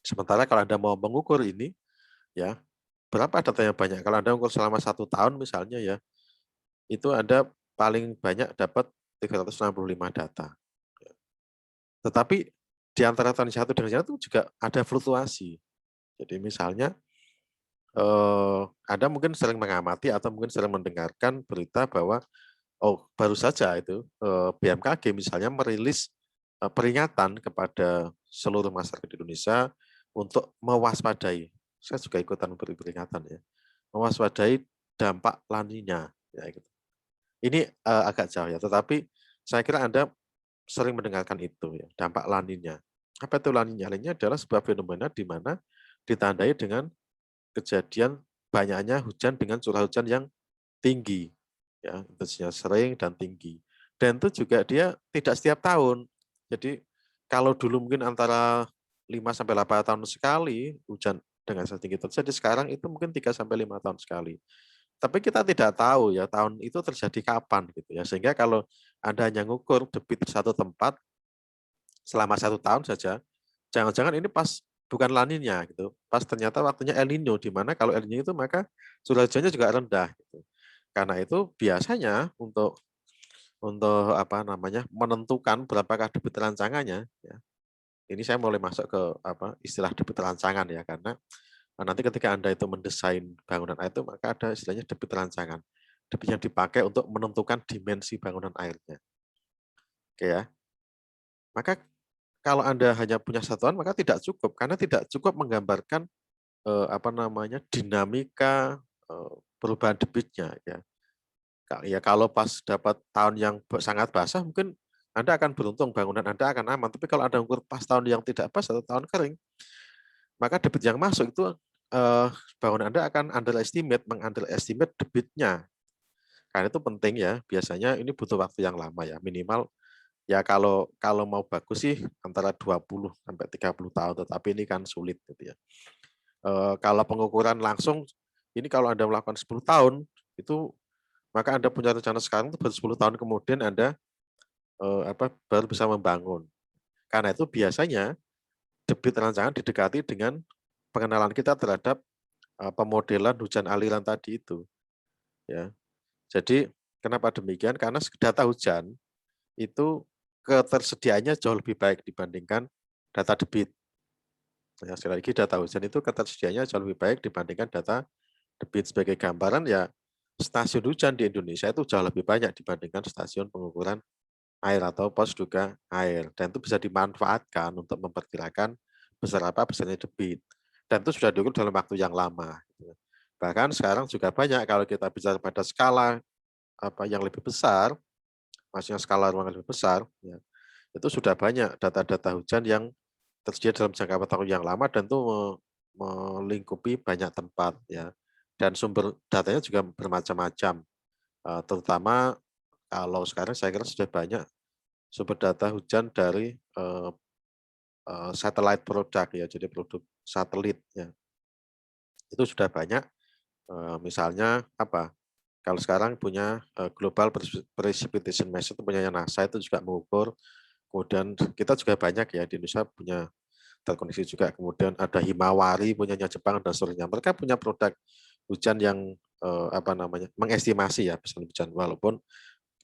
Sementara kalau Anda mau mengukur ini, ya berapa data yang banyak? Kalau Anda ukur selama 1 tahun misalnya ya, itu Anda paling banyak dapat 365 data. Tetapi di antara tahun satu dengan yang itu juga ada fluktuasi. Jadi misalnya Anda mungkin sering mengamati atau mungkin sering mendengarkan berita bahwa baru saja itu BMKG misalnya merilis peringatan kepada seluruh masyarakat di Indonesia untuk mewaspadai. Saya juga ikutan beri peringatan ya, mewaspadai dampak La Nina. Ya, gitu. Ini agak jauh ya, tetapi saya kira Anda sering mendengarkan itu ya, dampak La Nina. Apa itu La Nina? La Nina adalah sebuah fenomena di mana ditandai dengan kejadian banyaknya hujan dengan curah hujan yang tinggi, ya intensitasnya sering dan tinggi. Dan itu juga dia tidak setiap tahun. Jadi kalau dulu mungkin antara 5 sampai 8 tahun sekali hujan dengan tinggi terjadi, sekarang itu mungkin 3 sampai 5 tahun sekali. Tapi kita tidak tahu ya tahun itu terjadi kapan gitu ya. Sehingga kalau Anda hanya ngukur debit satu tempat selama 1 tahun saja, jangan-jangan ini pas bukan La Nina gitu. Pas ternyata waktunya El Nino, di mana kalau El Nino itu maka curah hujannya juga rendah gitu. Karena itu biasanya untuk apa namanya menentukan berapakah debit rancangannya ya. Ini saya mulai masuk ke apa istilah debit rancangan ya, karena nanti ketika Anda itu mendesain bangunan air itu maka ada istilahnya debit rancangan. Debit yang dipakai untuk menentukan dimensi bangunan airnya. Oke ya. Maka kalau Anda hanya punya satuan maka tidak cukup, karena tidak cukup menggambarkan apa namanya dinamika perubahan debitnya ya. Ya kalau pas dapat tahun yang sangat basah mungkin Anda akan beruntung, bangunan Anda akan aman. Tapi kalau Anda ukur pas tahun yang tidak pas atau tahun kering, maka debit yang masuk itu bangunan Anda akan mengunderestimate debitnya. Karena itu penting ya, biasanya ini butuh waktu yang lama ya, minimal ya kalau kalau mau bagus sih antara 20 sampai 30 tahun, tetapi ini kan sulit gitu ya. Kalau pengukuran langsung ini kalau Anda melakukan 10 tahun itu maka Anda punya rencana sekarang itu baru 10 tahun kemudian Anda baru bisa membangun. Karena itu biasanya debit rancangan didekati dengan pengenalan kita terhadap pemodelan hujan aliran tadi itu. Ya, jadi kenapa demikian? Karena data hujan itu ketersediaannya jauh lebih baik dibandingkan data debit. Ya, sekali lagi data hujan itu ketersediaannya jauh lebih baik dibandingkan data debit. Sebagai gambaran ya stasiun hujan di Indonesia itu jauh lebih banyak dibandingkan stasiun pengukuran air atau pos duga air, dan itu bisa dimanfaatkan untuk memperkirakan besarnya debit, dan itu sudah diukur dalam waktu yang lama gitu. Bahkan sekarang juga banyak kalau kita bicara pada skala apa yang lebih besar, maksudnya skala ruang yang lebih besar ya, itu sudah banyak data-data hujan yang tersedia dalam jangka waktu yang lama dan itu melingkupi banyak tempat ya, dan sumber datanya juga bermacam-macam. Terutama kalau sekarang saya kira sudah banyak sumber data hujan dari satellite produk ya, jadi produk satelit ya. Itu sudah banyak, misalnya apa, kalau sekarang punya Global Precipitation Message itu punya NASA, itu juga mengukur. Kemudian kita juga banyak ya di Indonesia punya terkoneksi juga. Kemudian ada Himawari punyanya Jepang dan seterusnya. Mereka punya produk hujan yang apa namanya mengestimasi ya pesan hujan, walaupun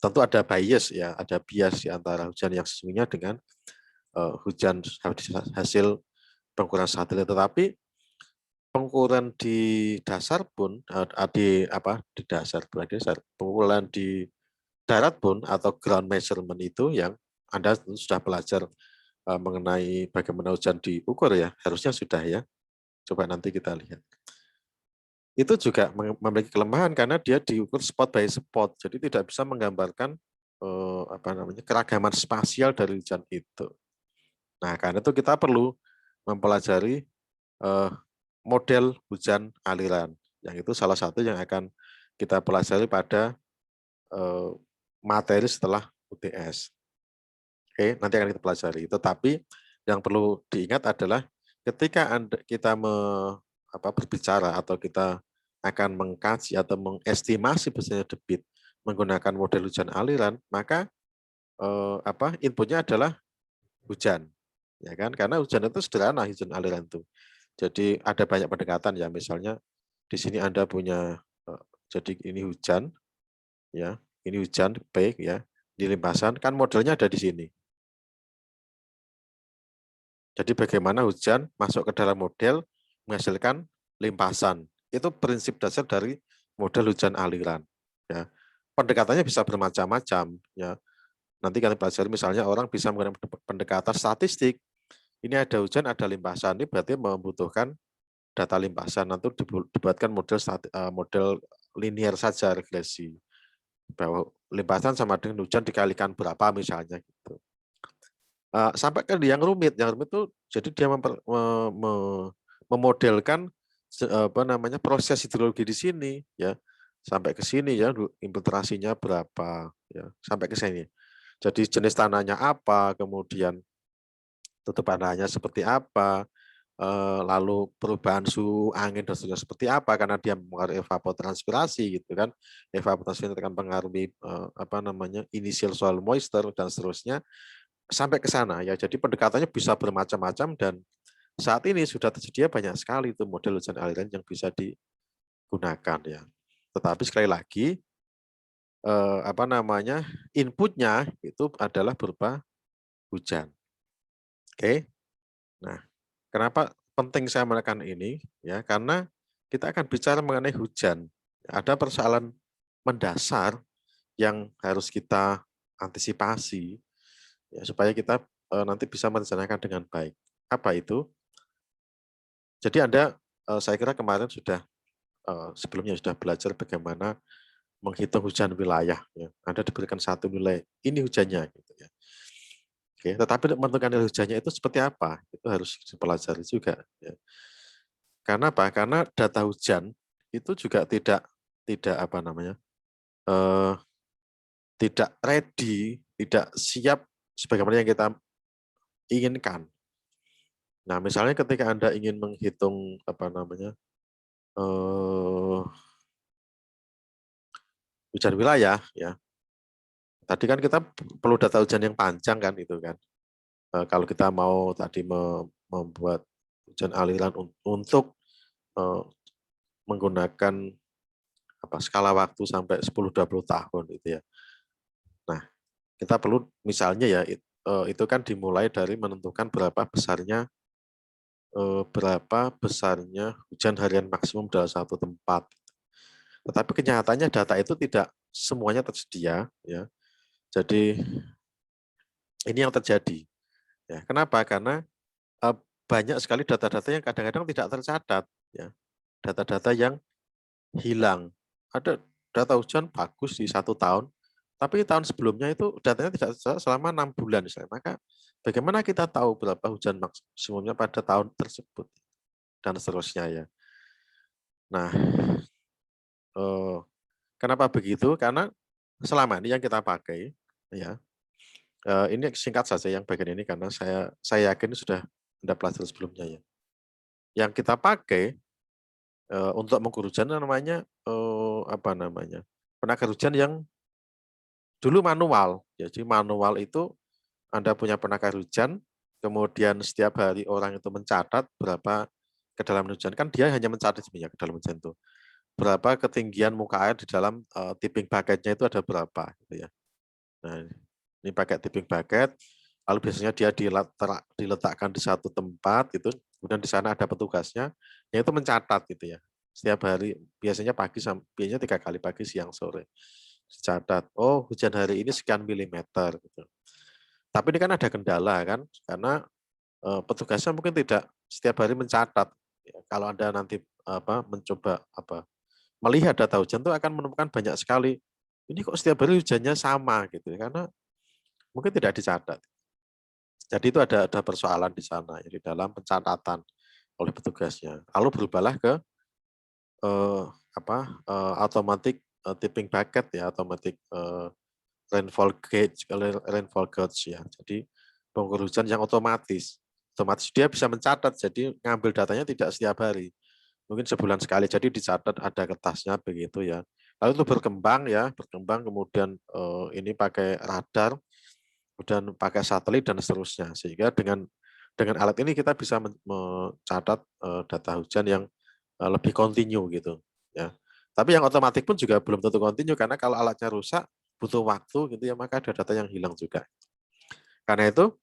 tentu ada bias ya, ada bias di antara hujan yang sesungguhnya dengan hujan hasil pengukuran satelit. Tetapi pengukuran di dasar pun di dasar bukan di dasar, pengukuran di darat pun atau ground measurement itu yang Anda sudah belajar mengenai bagaimana hujan diukur ya, harusnya sudah ya. Coba nanti kita lihat. Itu juga memiliki kelemahan karena dia diukur spot by spot, jadi tidak bisa menggambarkan keragaman spasial dari hujan itu. Nah, karena itu kita perlu mempelajari model hujan aliran. Yang itu salah satu yang akan kita pelajari pada materi setelah UTS. Oke, nanti akan kita pelajari. Tetapi yang perlu diingat adalah ketika kita berbicara atau kita akan mengkaji atau mengestimasi besarnya debit menggunakan model hujan aliran, maka inputnya adalah hujan, ya kan? Karena hujan itu sederhana, hujan aliran itu. Jadi ada banyak pendekatan ya, misalnya di sini Anda punya jadi ini hujan, ya, ini hujan baik ya, di limpasan kan modelnya ada di sini. Jadi bagaimana hujan masuk ke dalam model menghasilkan limpasan. Itu prinsip dasar dari model hujan aliran. Ya. Pendekatannya bisa bermacam-macam. Ya. Nanti kalian pelajari misalnya orang bisa menggunakan pendekatan statistik. Ini ada hujan, ada limpasan. Ini berarti membutuhkan data limpasan. Nanti dibuatkan model linear saja regresi. Bahwa limpasan sama dengan hujan dikalikan berapa misalnya gitu. Sampai ke yang rumit itu jadi dia memodelkan proses hidrologi di sini ya sampai ke sini ya infiltrasinya berapa ya sampai ke sini. Jadi jenis tanahnya apa, kemudian tutupan tanahnya seperti apa, lalu perubahan suhu angin dan seterusnya seperti apa karena dia mengaruhi evapotranspirasi gitu kan. Evapotranspirasi akan mengaruhi initial soil moisture dan seterusnya. Sampai ke sana ya. Jadi pendekatannya bisa bermacam-macam dan saat ini sudah tersedia banyak sekali itu model hujan aliran yang bisa digunakan ya. Tetapi sekali lagi inputnya itu adalah berupa hujan. Oke. Nah, kenapa penting saya menekan ini ya? Karena kita akan bicara mengenai hujan. Ada persoalan mendasar yang harus kita antisipasi ya, supaya kita nanti bisa merencanakan dengan baik. Apa itu? Jadi Anda, saya kira kemarin sudah sebelumnya sudah belajar bagaimana menghitung hujan wilayah. Ya. Anda diberikan satu nilai, ini hujannya. Gitu ya. Oke, tetapi menentukan nilai hujannya itu seperti apa? Itu harus dipelajari juga. Ya. Karena apa? Karena data hujan itu juga tidak tidak ready, tidak siap sebagaimana yang kita inginkan. Nah, misalnya ketika Anda ingin menghitung hujan wilayah, ya. Tadi kan kita perlu data hujan yang panjang kan itu kan. Kalau kita mau tadi membuat hujan aliran untuk menggunakan skala waktu sampai 10-20 tahun itu ya. Nah, kita perlu misalnya ya itu kan dimulai dari menentukan berapa besarnya hujan harian maksimum dalam satu tempat. Tetapi kenyataannya data itu tidak semuanya tersedia ya. Jadi ini yang terjadi. Ya, kenapa? Karena banyak sekali data-data yang kadang-kadang tidak tercatat ya. Data-data yang hilang. Ada data hujan bagus di 1 tahun, tapi tahun sebelumnya itu datanya tidak tercatat selama 6 bulan misalnya. Maka bagaimana kita tahu berapa hujan maksimumnya pada tahun tersebut dan seterusnya ya. Nah, kenapa begitu? Karena selama ini yang kita pakai ya, ini singkat saja yang bagian ini karena saya yakin sudah Anda pelajari sebelumnya ya. Yang kita pakai untuk mengukur hujan namanya penakar hujan yang dulu manual. Jadi manual itu Anda punya penakar hujan, kemudian setiap hari orang itu mencatat berapa kedalaman hujan. Kan dia hanya mencatat sebenarnya kedalaman hujan itu. Berapa ketinggian muka air di dalam tipping bucket-nya itu ada berapa gitu ya. Nah, ini pakai tipping bucket, lalu biasanya dia diletakkan di satu tempat gitu, kemudian di sana ada petugasnya, yang itu mencatat gitu ya. Setiap hari, biasanya biasanya 3 kali pagi, siang, sore. Dicatat, oh hujan hari ini sekian milimeter gitu. Tapi ini kan ada kendala kan, karena petugasnya mungkin tidak setiap hari mencatat. Ya, kalau Anda nanti mencoba melihat data hujan itu akan menemukan banyak sekali ini kok setiap hari hujannya sama gitu ya, karena mungkin tidak dicatat. Jadi itu ada persoalan di sana ya, di dalam pencatatan oleh petugasnya. Lalu berubahlah ke eh, automatic tipping bucket ya, automatic rainfall gauge ya. Jadi pengukur hujan yang otomatis dia bisa mencatat, jadi ngambil datanya tidak setiap hari, mungkin sebulan sekali, jadi dicatat ada kertasnya begitu ya. Lalu itu berkembang kemudian ini pakai radar, kemudian pakai satelit dan seterusnya, sehingga dengan alat ini kita bisa mencatat data hujan yang lebih kontinu gitu ya. Tapi yang otomatis pun juga belum tentu kontinu, karena kalau alatnya rusak butuh waktu gitu ya, maka ada data yang hilang juga. Karena itu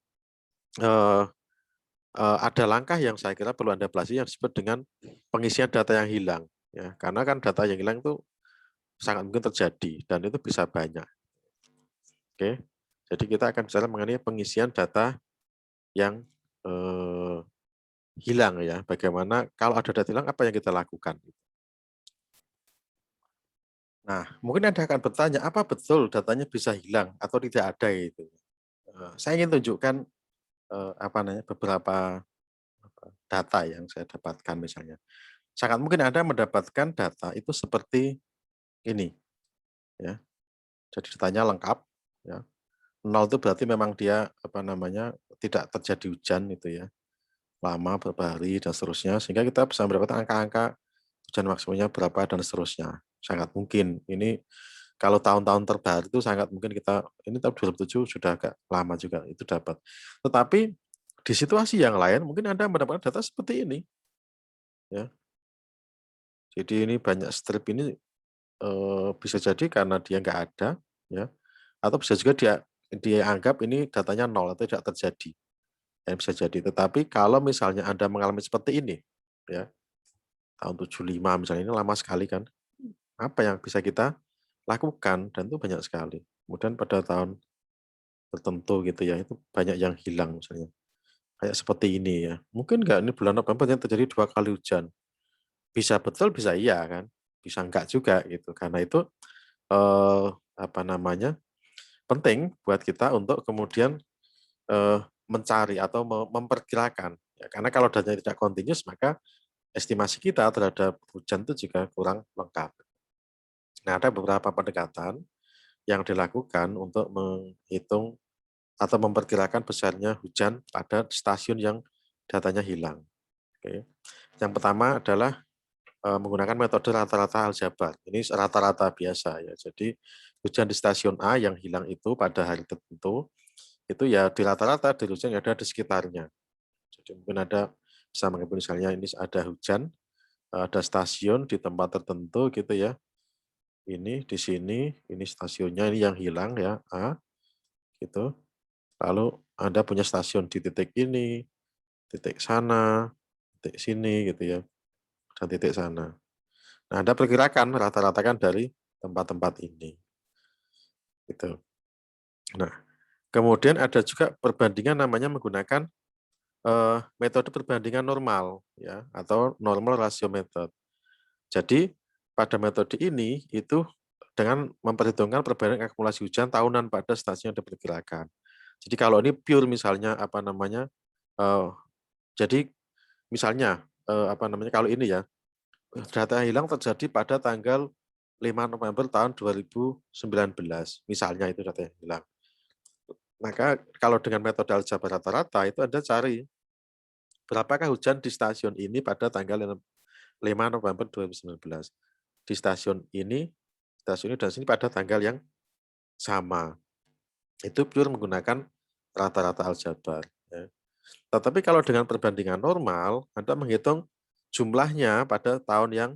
ada langkah yang saya kira perlu Anda pelajari yang disebut dengan pengisian data yang hilang ya. Karena kan data yang hilang itu sangat mungkin terjadi dan itu bisa banyak. Oke. Jadi kita akan bicara mengenai pengisian data yang hilang ya. Bagaimana kalau ada data hilang apa yang kita lakukan? Nah, mungkin Anda akan bertanya, apa betul datanya bisa hilang atau tidak ada itu? Saya ingin tunjukkan beberapa data yang saya dapatkan misalnya. Sangat mungkin Anda mendapatkan data itu seperti ini, ya. Jadi datanya lengkap, ya. 0 itu berarti memang dia tidak terjadi hujan itu ya, lama beberapa hari dan seterusnya, sehingga kita bisa mendapatkan angka-angka hujan maksimumnya berapa dan seterusnya. Sangat mungkin ini kalau tahun-tahun terbaru itu sangat mungkin kita ini tahun 2007 sudah agak lama juga itu dapat. Tetapi di situasi yang lain mungkin Anda mendapatkan data seperti ini, ya. Jadi ini banyak strip ini bisa jadi karena dia nggak ada, ya, atau bisa juga dia anggap ini datanya nol atau tidak terjadi, yang bisa jadi. Tetapi kalau misalnya Anda mengalami seperti ini, ya, tahun 75 misalnya, ini lama sekali kan, apa yang bisa kita lakukan? Dan itu banyak sekali. Kemudian pada tahun tertentu gitu ya, itu banyak yang hilang misalnya, kayak seperti ini ya. Mungkin nggak ini bulan November yang terjadi 2 kali hujan, bisa betul, bisa iya kan, bisa enggak juga gitu. Karena itu, eee, apa namanya penting buat kita untuk kemudian, mencari atau memperkirakan, ya, karena kalau datanya tidak kontinus maka estimasi kita terhadap hujan itu juga kurang lengkap. Nah, ada beberapa pendekatan yang dilakukan untuk menghitung atau memperkirakan besarnya hujan pada stasiun yang datanya hilang, oke. Yang pertama adalah, menggunakan metode rata-rata aljabar, ini rata-rata biasa ya. Jadi hujan di stasiun A yang hilang itu pada hari tertentu itu ya di rata-rata di hujan yang ada di sekitarnya. Jadi mungkin ada bisa mengambil misalnya ini ada hujan, ada stasiun di tempat tertentu gitu ya. Ini di sini, ini stasiunnya ini yang hilang ya, A, gitu. Lalu Anda punya stasiun di titik ini, titik sana, titik sini gitu ya, dan titik sana. Nah, Anda perkirakan rata-ratakan dari tempat-tempat ini, gitu. Nah, kemudian ada juga perbandingan namanya menggunakan metode perbandingan normal ya atau normal ratio method. Jadi pada metode ini itu dengan memperhitungkan perbandingan akumulasi hujan tahunan pada stasiun yang diperkirakan. Jadi kalau ini pure misalnya eh, jadi misalnya kalau ini ya data hilang terjadi pada tanggal 5 November tahun 2019 misalnya itu data yang hilang. Maka kalau dengan metode aljabar rata-rata itu Anda cari berapakah hujan di stasiun ini pada tanggal 5 November 2019. Di stasiun ini dan sini pada tanggal yang sama. Itu pure menggunakan rata-rata aljabar. Ya. Tetapi kalau dengan perbandingan normal, Anda menghitung jumlahnya pada tahun yang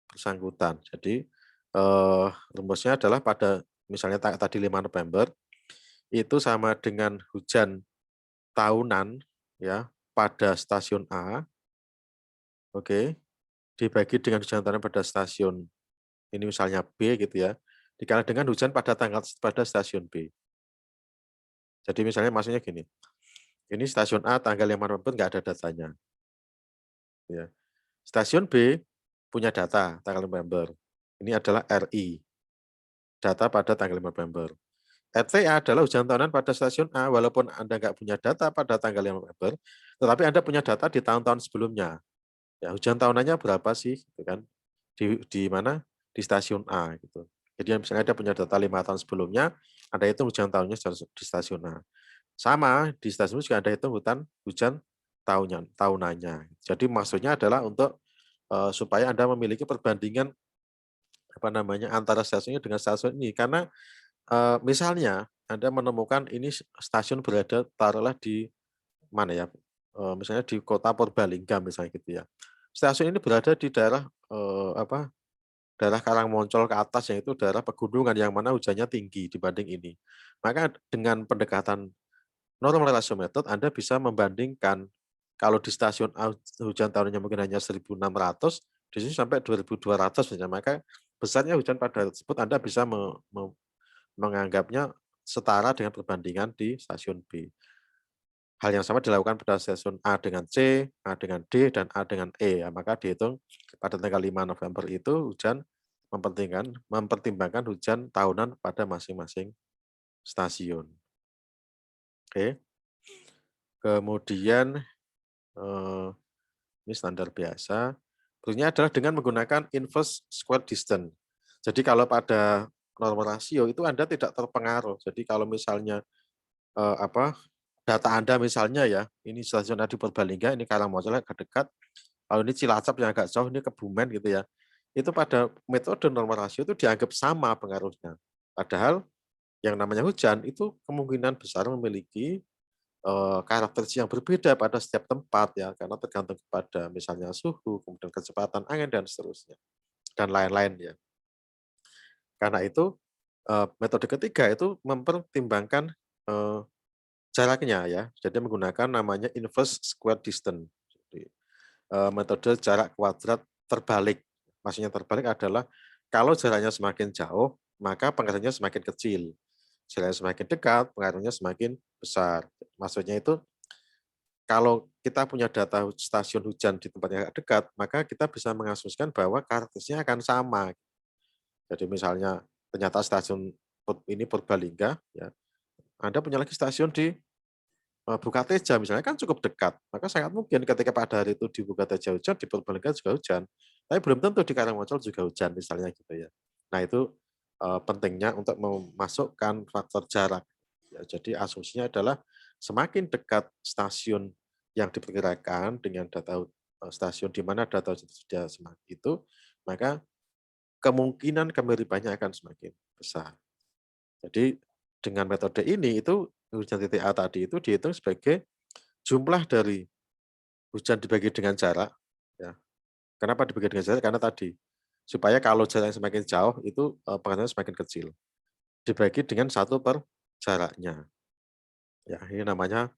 bersangkutan. Jadi rumusnya adalah pada misalnya tadi 5 November, itu sama dengan hujan tahunan ya pada stasiun A, oke, dibagi dengan hujan tahunan pada stasiun ini misalnya B gitu ya, dikali dengan hujan pada stasiun B. Jadi misalnya maksudnya gini, ini stasiun A tanggal 5 November nggak ada datanya. Ya. Stasiun B punya data tanggal November. Ini adalah RI. data pada tanggal 5 November. RTA adalah hujan tahunan pada stasiun A, walaupun Anda nggak punya data pada tanggal 5 November, tetapi Anda punya data di tahun-tahun sebelumnya. Ya, hujan tahunannya berapa sih, gitu kan? Di mana? Di stasiun A, gitu. Jadi misalnya Anda punya data 5 tahun sebelumnya, Anda hitung hujan tahunnya di stasiun A. Sama, di stasiun juga Anda hitung hujan tahunannya. Jadi maksudnya adalah untuk supaya Anda memiliki perbandingan antara stasiun ini dengan stasiun ini. Karena misalnya Anda menemukan ini stasiun berada taruhlah di mana ya, misalnya di kota Purbalingga misalnya gitu ya. Stasiun ini berada di daerah, daerah Karangmoncol ke atas, yang itu daerah pegunungan yang mana hujannya tinggi dibanding ini. Maka dengan pendekatan normal ratio method Anda bisa membandingkan kalau di stasiun A hujan tahunnya mungkin hanya 1.600, di sini sampai 2.200 misalnya, maka besarnya hujan pada tersebut Anda bisa menganggapnya setara dengan perbandingan di stasiun B. Hal yang sama dilakukan pada stasiun A dengan C, A dengan D, dan A dengan E. Ya, maka dihitung pada tanggal 5 November itu hujan mempertimbangkan hujan tahunan pada masing-masing stasiun. Oke. Kemudian ini standar biasa. Berikutnya adalah dengan menggunakan inverse square distance. Jadi kalau pada normal rasio itu Anda tidak terpengaruh. Jadi kalau misalnya data Anda misalnya ya, ini stasiun A di Purbalingga, ini Karangmoncol agak dekat, kalau ini Cilacap yang agak jauh, ini Kebumen gitu ya. Itu pada metode normal rasio itu dianggap sama pengaruhnya. Padahal yang namanya hujan itu kemungkinan besar memiliki karakteristik yang berbeda pada setiap tempat ya, karena tergantung kepada misalnya suhu, kemudian kecepatan angin dan seterusnya, dan lain-lain ya. Karena itu metode ketiga itu mempertimbangkan jaraknya ya, jadi menggunakan namanya inverse square distance. Jadi, metode jarak kuadrat terbalik. Maksudnya terbalik adalah kalau jaraknya semakin jauh, maka pengaruhnya semakin kecil. Jaraknya semakin dekat, pengaruhnya semakin besar. Maksudnya itu kalau kita punya data stasiun hujan di tempat yang agak dekat, maka kita bisa mengasumsikan bahwa karakteristiknya akan sama. Jadi misalnya ternyata stasiun ini Purbalingga, ya, Anda punya lagi stasiun di Bukateja misalnya kan cukup dekat, maka sangat mungkin ketika pada hari itu di Bukateja hujan, di Purbalingga juga hujan, tapi belum tentu di Karangmoncol juga hujan misalnya gitu ya. Nah itu pentingnya untuk memasukkan faktor jarak. Ya, jadi asumsinya adalah semakin dekat stasiun yang diperkirakan dengan data stasiun di mana data sudah semakin itu, maka kemungkinan kemiripannya akan semakin besar. Jadi dengan metode ini itu hujan titik A tadi itu dihitung sebagai jumlah dari hujan dibagi dengan jarak, ya. Kenapa dibagi dengan jarak? Karena tadi, supaya kalau jaraknya semakin jauh itu, pengaruhnya semakin kecil. Dibagi dengan 1 per jaraknya. Ya, ini namanya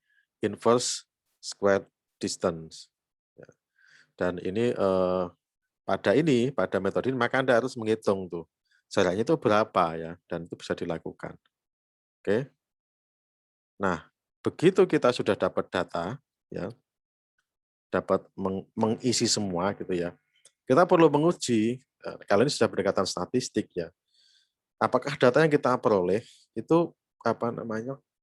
inverse square distance. Ya, dan ini, pada metode ini maka Anda harus menghitung tuh, jaraknya itu berapa ya, dan itu bisa dilakukan. Oke. Nah, begitu kita sudah dapat data, ya, dapat mengisi semua gitu ya. Kita perlu menguji, kalau ini sudah pendekatan statistik ya, apakah data yang kita peroleh itu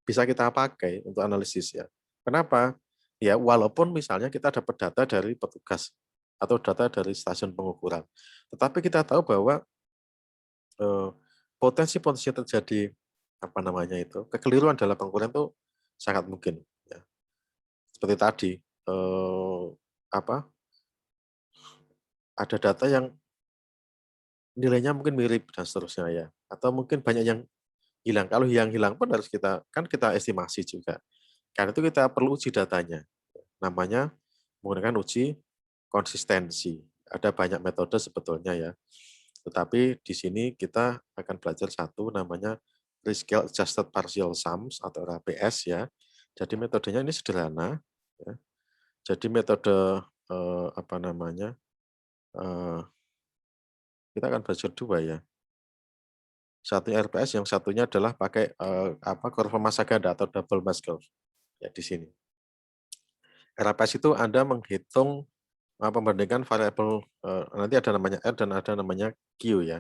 bisa kita pakai untuk analisis ya. Kenapa? Ya walaupun misalnya kita dapat data dari petugas atau data dari stasiun pengukuran, tetapi kita tahu bahwa potensi-potensi terjadi kekeliruan dalam pengukuran itu sangat mungkin ya. Seperti tadi, eee, apa, ada data yang nilainya mungkin mirip dan seterusnya ya, atau mungkin banyak yang hilang. Kalau hilang-hilang pun harus kita estimasi juga. Karena itu kita perlu uji datanya. Namanya menggunakan uji konsistensi. Ada banyak metode sebetulnya ya. Tetapi di sini kita akan belajar satu namanya Rescale Adjusted Partial Sums atau RAPS ya. Jadi metodenya ini sederhana ya. Jadi metode eh, kita akan belajar dua ya. Satunya RPS, yang satunya adalah pakai kurva massa ganda atau double mass curve ya di sini. RPS itu Anda menghitung membandingkan variabel nanti ada namanya R dan ada namanya Q ya.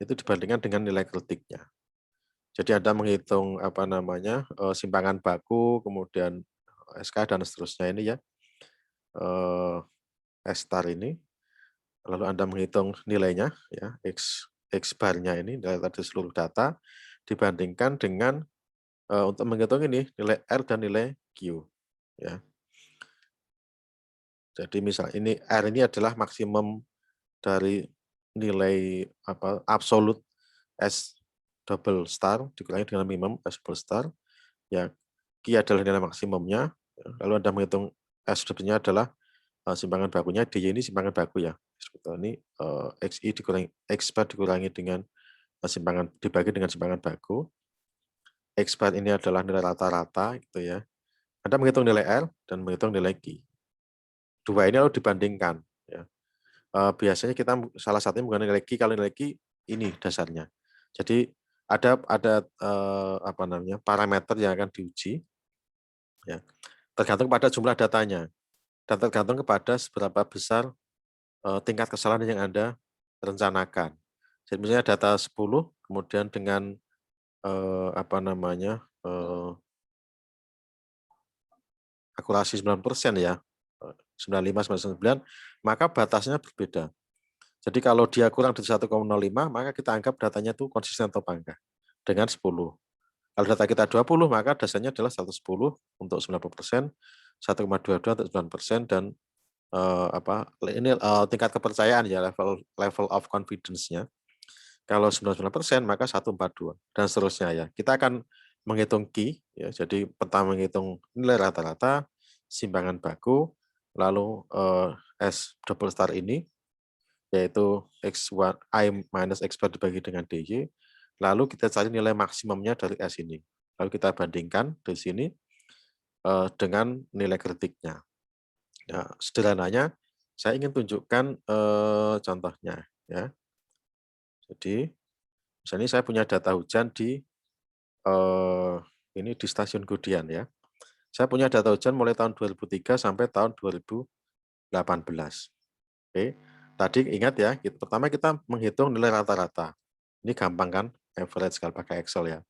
itu dibandingkan dengan nilai kritiknya. Jadi Anda menghitung simpangan baku, kemudian SK dan seterusnya ini ya, S star ini, lalu Anda menghitung nilainya ya, X barnya ini nilai tadi seluruh data dibandingkan dengan untuk menghitung ini nilai R dan nilai Q ya. Jadi misal ini R ini adalah maksimum dari nilai absolut S double star dikurangi dengan minimum S double star ya. Q adalah nilai maksimumnya, lalu Anda menghitung S double-nya adalah simpangan bakunya, DY ini simpangan baku ya. Ini XI dikurangi X bar dikurangi dengan simpangan dibagi dengan simpangan baku. X bar ini adalah nilai rata-rata gitu ya. Anda menghitung nilai R dan menghitung nilai Q. Dua ini lalu dibandingkan ya. Biasanya kita salah satunya menggunakan nilai Q, kalau nilai Q ini dasarnya. Jadi ada parameter yang akan diuji ya. Tergantung pada jumlah datanya dan tergantung kepada seberapa besar tingkat kesalahan yang Anda rencanakan. Jadi misalnya data 10 kemudian dengan akurasi 9% ya, 95, 99, maka batasnya berbeda. Jadi kalau dia kurang dari 1,05, maka kita anggap datanya itu konsisten atau enggak dengan 10. Kalau data kita 20, maka dasarnya adalah 110 untuk 90%, 1,22 untuk 9%, dan tingkat kepercayaan ya, level of confidence-nya. Kalau 99%, maka 142 dan seterusnya ya. Kita akan menghitung Q ya. Jadi pertama menghitung nilai rata-rata, simpangan baku, lalu S double star ini yaitu X1 I minus X bar dibagi dengan DJ, lalu kita cari nilai maksimumnya dari S ini. Lalu kita bandingkan di sini dengan nilai kritiknya. Nah, sederhananya saya ingin tunjukkan contohnya ya. Jadi misalnya saya punya data hujan di ini di stasiun Gudian ya. Saya punya data hujan mulai tahun 2003 sampai tahun 2018. Oke. Tadi ingat ya, pertama kita menghitung nilai rata-rata. Ini gampang kan, average kalau pakai Excel ya.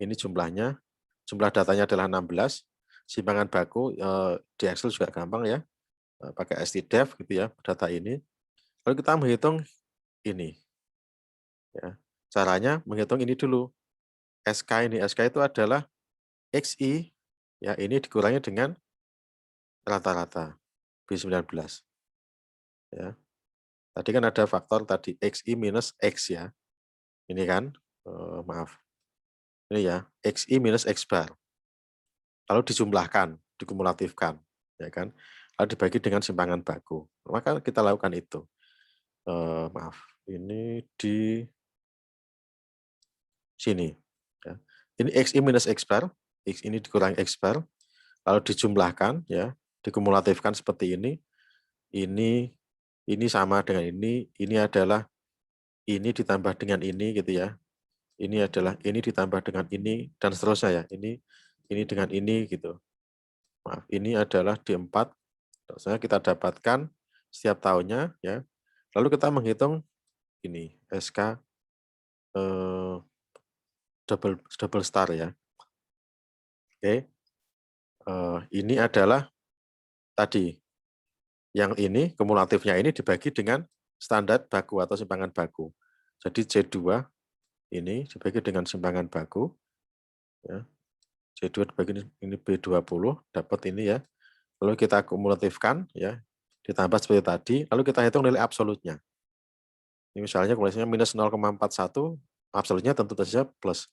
Ini jumlahnya, jumlah datanya adalah 16. Simpangan baku di Excel juga gampang ya, pakai stdef gitu ya, data ini. Lalu kita menghitung ini. Ya. Caranya menghitung ini dulu. SK ini, SK itu adalah XI, ya ini dikurangi dengan rata-rata B19. Ya. Tadi kan ada faktor tadi XI minus X ya. Ini kan, maaf. Ini ya, XI minus X bar. Lalu dijumlahkan, dikumulatifkan, ya kan. Lalu dibagi dengan simpangan baku. Maka kita lakukan itu. Maaf, ini di sini. Ya. Ini XI minus X bar, X ini dikurangi X bar, lalu dijumlahkan, ya, dikumulatifkan seperti ini sama dengan ini adalah ini ditambah dengan ini gitu ya. Ini adalah ini ditambah dengan ini dan seterusnya ya. Ini dengan ini gitu. Maaf, ini adalah D4. Terusnya kita dapatkan setiap tahunnya ya. Lalu kita menghitung ini SK double star ya. Oke. Ini adalah tadi yang ini kumulatifnya ini dibagi dengan standar baku atau simpangan baku. Jadi C2 ini dibagi dengan simpangan baku ya. C2 dibagi ini B20 dapat ini ya. Lalu kita kumulatifkan ya, ditambah seperti tadi, lalu kita hitung nilai absolutnya. Ini misalnya kumulasinya minus 0,41, absolutnya tentu saja plus.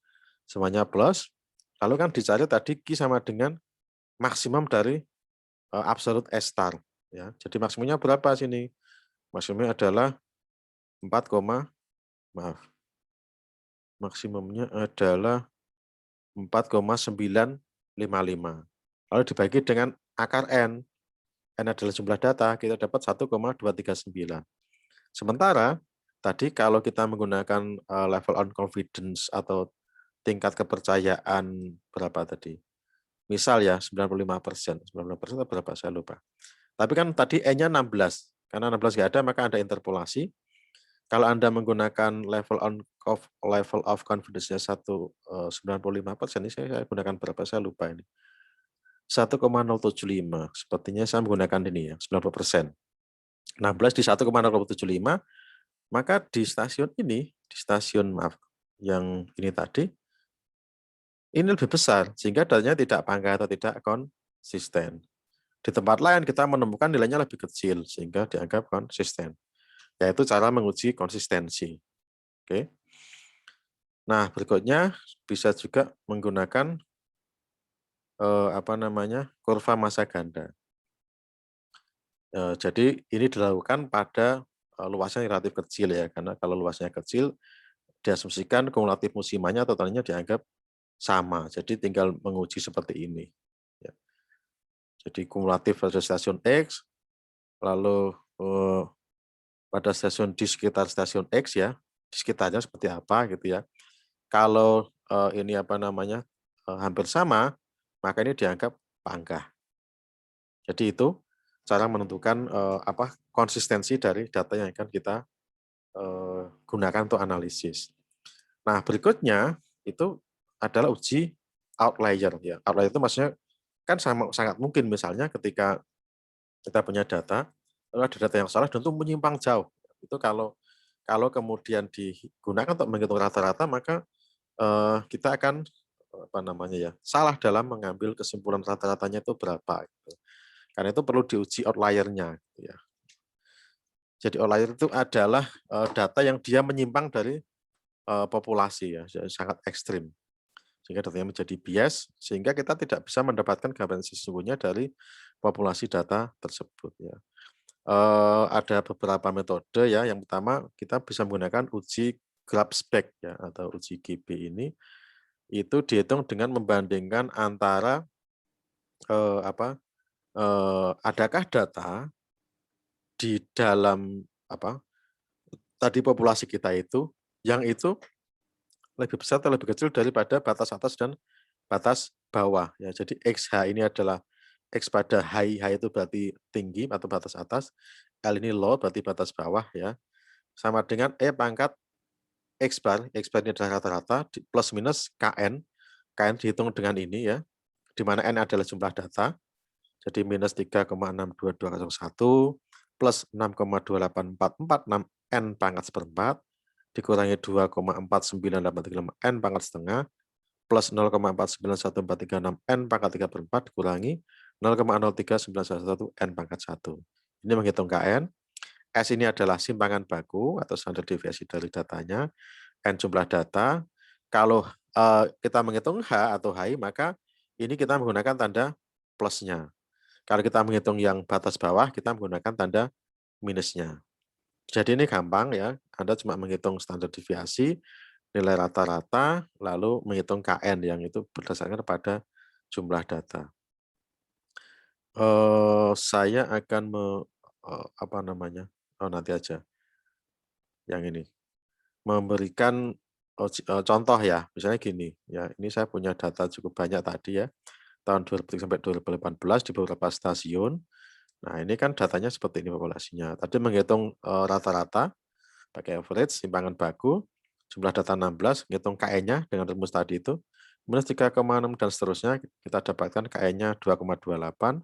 Semuanya plus, lalu kan dicari tadi Q sama dengan maksimum dari absolut S star. Ya. Jadi maksimumnya berapa sini? Maksimumnya adalah 4, maaf. Maksimumnya adalah 4,955. Lalu dibagi dengan akar N. N adalah jumlah data, kita dapat 1,239. Sementara tadi kalau kita menggunakan level on confidence atau tingkat kepercayaan berapa tadi? Misal ya 95%. 95% atau berapa? Saya lupa. Tapi kan tadi N-nya 16. Karena 16 nggak ada, maka ada interpolasi. Kalau Anda menggunakan level of confidence-nya 95%, ini saya gunakan berapa, saya lupa ini. 1,075, sepertinya saya menggunakan ini ya, 90%. 16 di 1,075, maka di stasiun ini, yang ini tadi, ini lebih besar, sehingga datanya tidak pangkat atau tidak konsisten. Di tempat lain kita menemukan nilainya lebih kecil, sehingga dianggap konsisten. Yaitu cara menguji konsistensi. Oke. Nah, berikutnya bisa juga menggunakan kurva massa ganda. Jadi ini dilakukan pada luasnya yang relatif kecil ya, karena kalau luasnya kecil diasumsikan kumulatif musimannya atau totalnya dianggap sama. Jadi tinggal menguji seperti ini. Ya. Jadi kumulatif pada stasiun X, lalu pada di sekitar stasiun X ya, di sekitarnya seperti apa gitu ya. Kalau ini hampir sama, maka ini dianggap pangkah. Jadi itu cara menentukan konsistensi dari data yang akan kita gunakan untuk analisis. Nah, berikutnya itu adalah uji outlier ya. Outlier itu maksudnya kan sangat mungkin misalnya ketika kita punya data, lalu ada data yang salah dan itu menyimpang jauh. Itu kalau kemudian digunakan untuk menghitung rata-rata, maka kita akan salah dalam mengambil kesimpulan rata-ratanya itu berapa. Gitu. Karena itu perlu diuji outlier-nya. Gitu ya. Jadi outlier itu adalah data yang dia menyimpang dari populasi ya, sangat ekstrim. Sehingga datanya menjadi bias, sehingga kita tidak bisa mendapatkan gambaran sesungguhnya dari populasi data tersebut. Ya. Ada beberapa metode ya. Yang pertama kita bisa menggunakan uji Grabspec ya, atau uji GB ini. Itu dihitung dengan membandingkan antara adakah data di dalam tadi populasi kita itu yang itu lebih besar atau lebih kecil daripada batas atas dan batas bawah ya. Jadi XH ini adalah X pada high itu berarti tinggi atau batas atas, L ini low berarti batas bawah ya. Sama dengan E pangkat X bar ini adalah rata-rata plus minus KN. KN dihitung dengan ini ya, di mana N adalah jumlah data. Jadi minus 3,62201 plus 6,28446 N pangkat seperempat dikurangi 2,4983 N pangkat setengah plus 0,491436 N pangkat 3/4 dikurangi 0,03911 N pangkat 1. Ini menghitung KN. S ini adalah simpangan baku atau standar deviasi dari datanya. N jumlah data. Kalau kita menghitung H atau HI, maka ini kita menggunakan tanda plusnya. Kalau kita menghitung yang batas bawah, kita menggunakan tanda minusnya. Jadi ini gampang ya, Anda cuma menghitung standar deviasi, nilai rata-rata, lalu menghitung KN yang itu berdasarkan pada jumlah data. Saya akan nanti aja yang ini, memberikan contoh ya, misalnya gini, ya ini saya punya data cukup banyak tadi ya, tahun 2003 sampai 2018 di beberapa stasiun. Nah, ini kan datanya seperti ini populasinya. Tadi menghitung rata-rata, pakai average, simpangan baku, jumlah data 16, ngitung KN-nya dengan rumus tadi itu, minus 3,6 dan seterusnya, kita dapatkan KN-nya 2,28.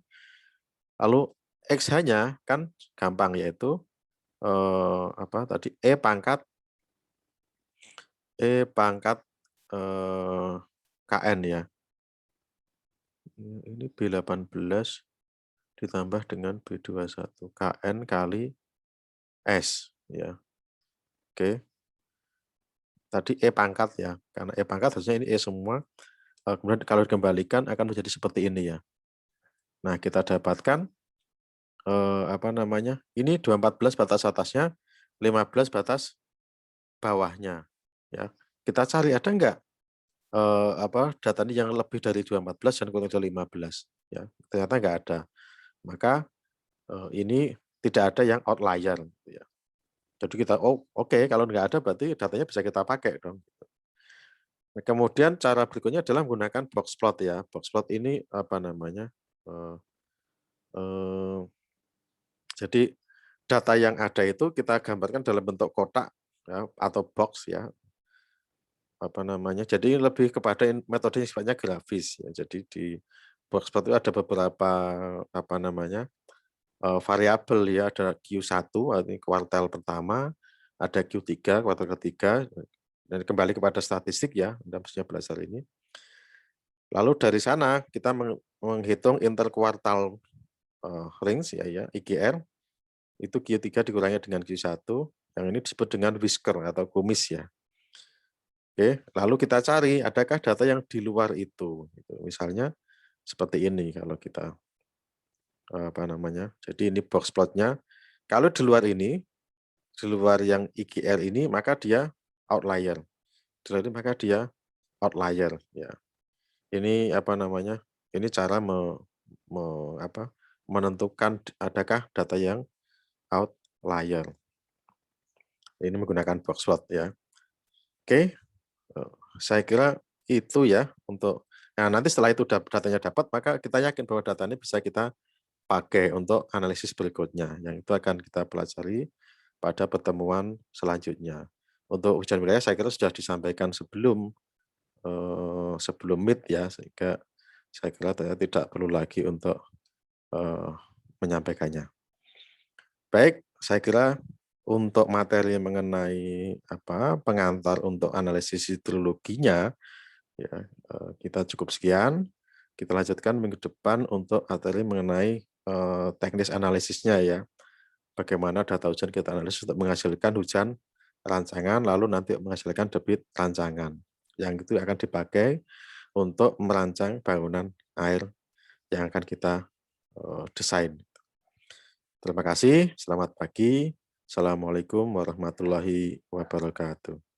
Lalu XH-nya kan gampang, yaitu E pangkat KN ya. Ini B18 ditambah dengan B21 KN kali S ya. Oke. Tadi E pangkat ya. Karena E pangkat harusnya ini E semua. Kemudian kalau dikembalikan akan menjadi seperti ini ya. Nah, kita dapatkan ini 214 batas atasnya, 15 batas bawahnya ya. Kita cari ada enggak data ini yang lebih dari 214 dan kurang dari 15 ya. Ternyata enggak ada. Maka ini tidak ada yang outlier gitu ya. Jadi kita oke, kalau enggak ada berarti datanya bisa kita pakai dong. Nah, kemudian cara berikutnya adalah menggunakan box plot ya. Box plot ini jadi data yang ada itu kita gambarkan dalam bentuk kotak ya, atau box ya, apa namanya. Jadi lebih kepada metode yang sifatnya grafis ya. Jadi di box plot itu ada beberapa apa namanya variabel ya, ada Q1 ini kuartal pertama, ada Q3 kuartal ketiga, dan kembali kepada statistik ya, Anda mestinya belajar ini. Lalu dari sana kita menghitung interkuartal range ya, IGR, itu Q3 dikurangi dengan Q1, yang ini disebut dengan whisker atau kumis ya. Oke, lalu kita cari adakah data yang di luar itu. Gitu. Misalnya seperti ini kalau kita apa namanya. Jadi ini box plotnya. Kalau di luar ini, di luar yang IGR ini, maka dia outlier. Di luar ini maka dia outlier. Ya, ini apa namanya? Ini cara menentukan adakah data yang outlier. Ini menggunakan box plot ya. Oke, saya kira itu ya untuk. Nah, nanti setelah itu datanya dapat, maka kita yakin bahwa data ini bisa kita pakai untuk analisis berikutnya. Yang itu akan kita pelajari pada pertemuan selanjutnya. Untuk hujan wilayah saya kira sudah disampaikan sebelum Meet ya, sehingga saya kira tidak perlu lagi untuk menyampaikannya. Baik, saya kira untuk materi mengenai pengantar untuk analisis hidrologinya ya, kita cukup sekian. Kita lanjutkan minggu depan untuk materi mengenai teknis analisisnya ya. Bagaimana data hujan kita analisis untuk menghasilkan hujan rancangan, lalu nanti menghasilkan debit rancangan. Yang itu akan dipakai untuk merancang bangunan air yang akan kita desain. Terima kasih, selamat pagi. Assalamualaikum warahmatullahi wabarakatuh.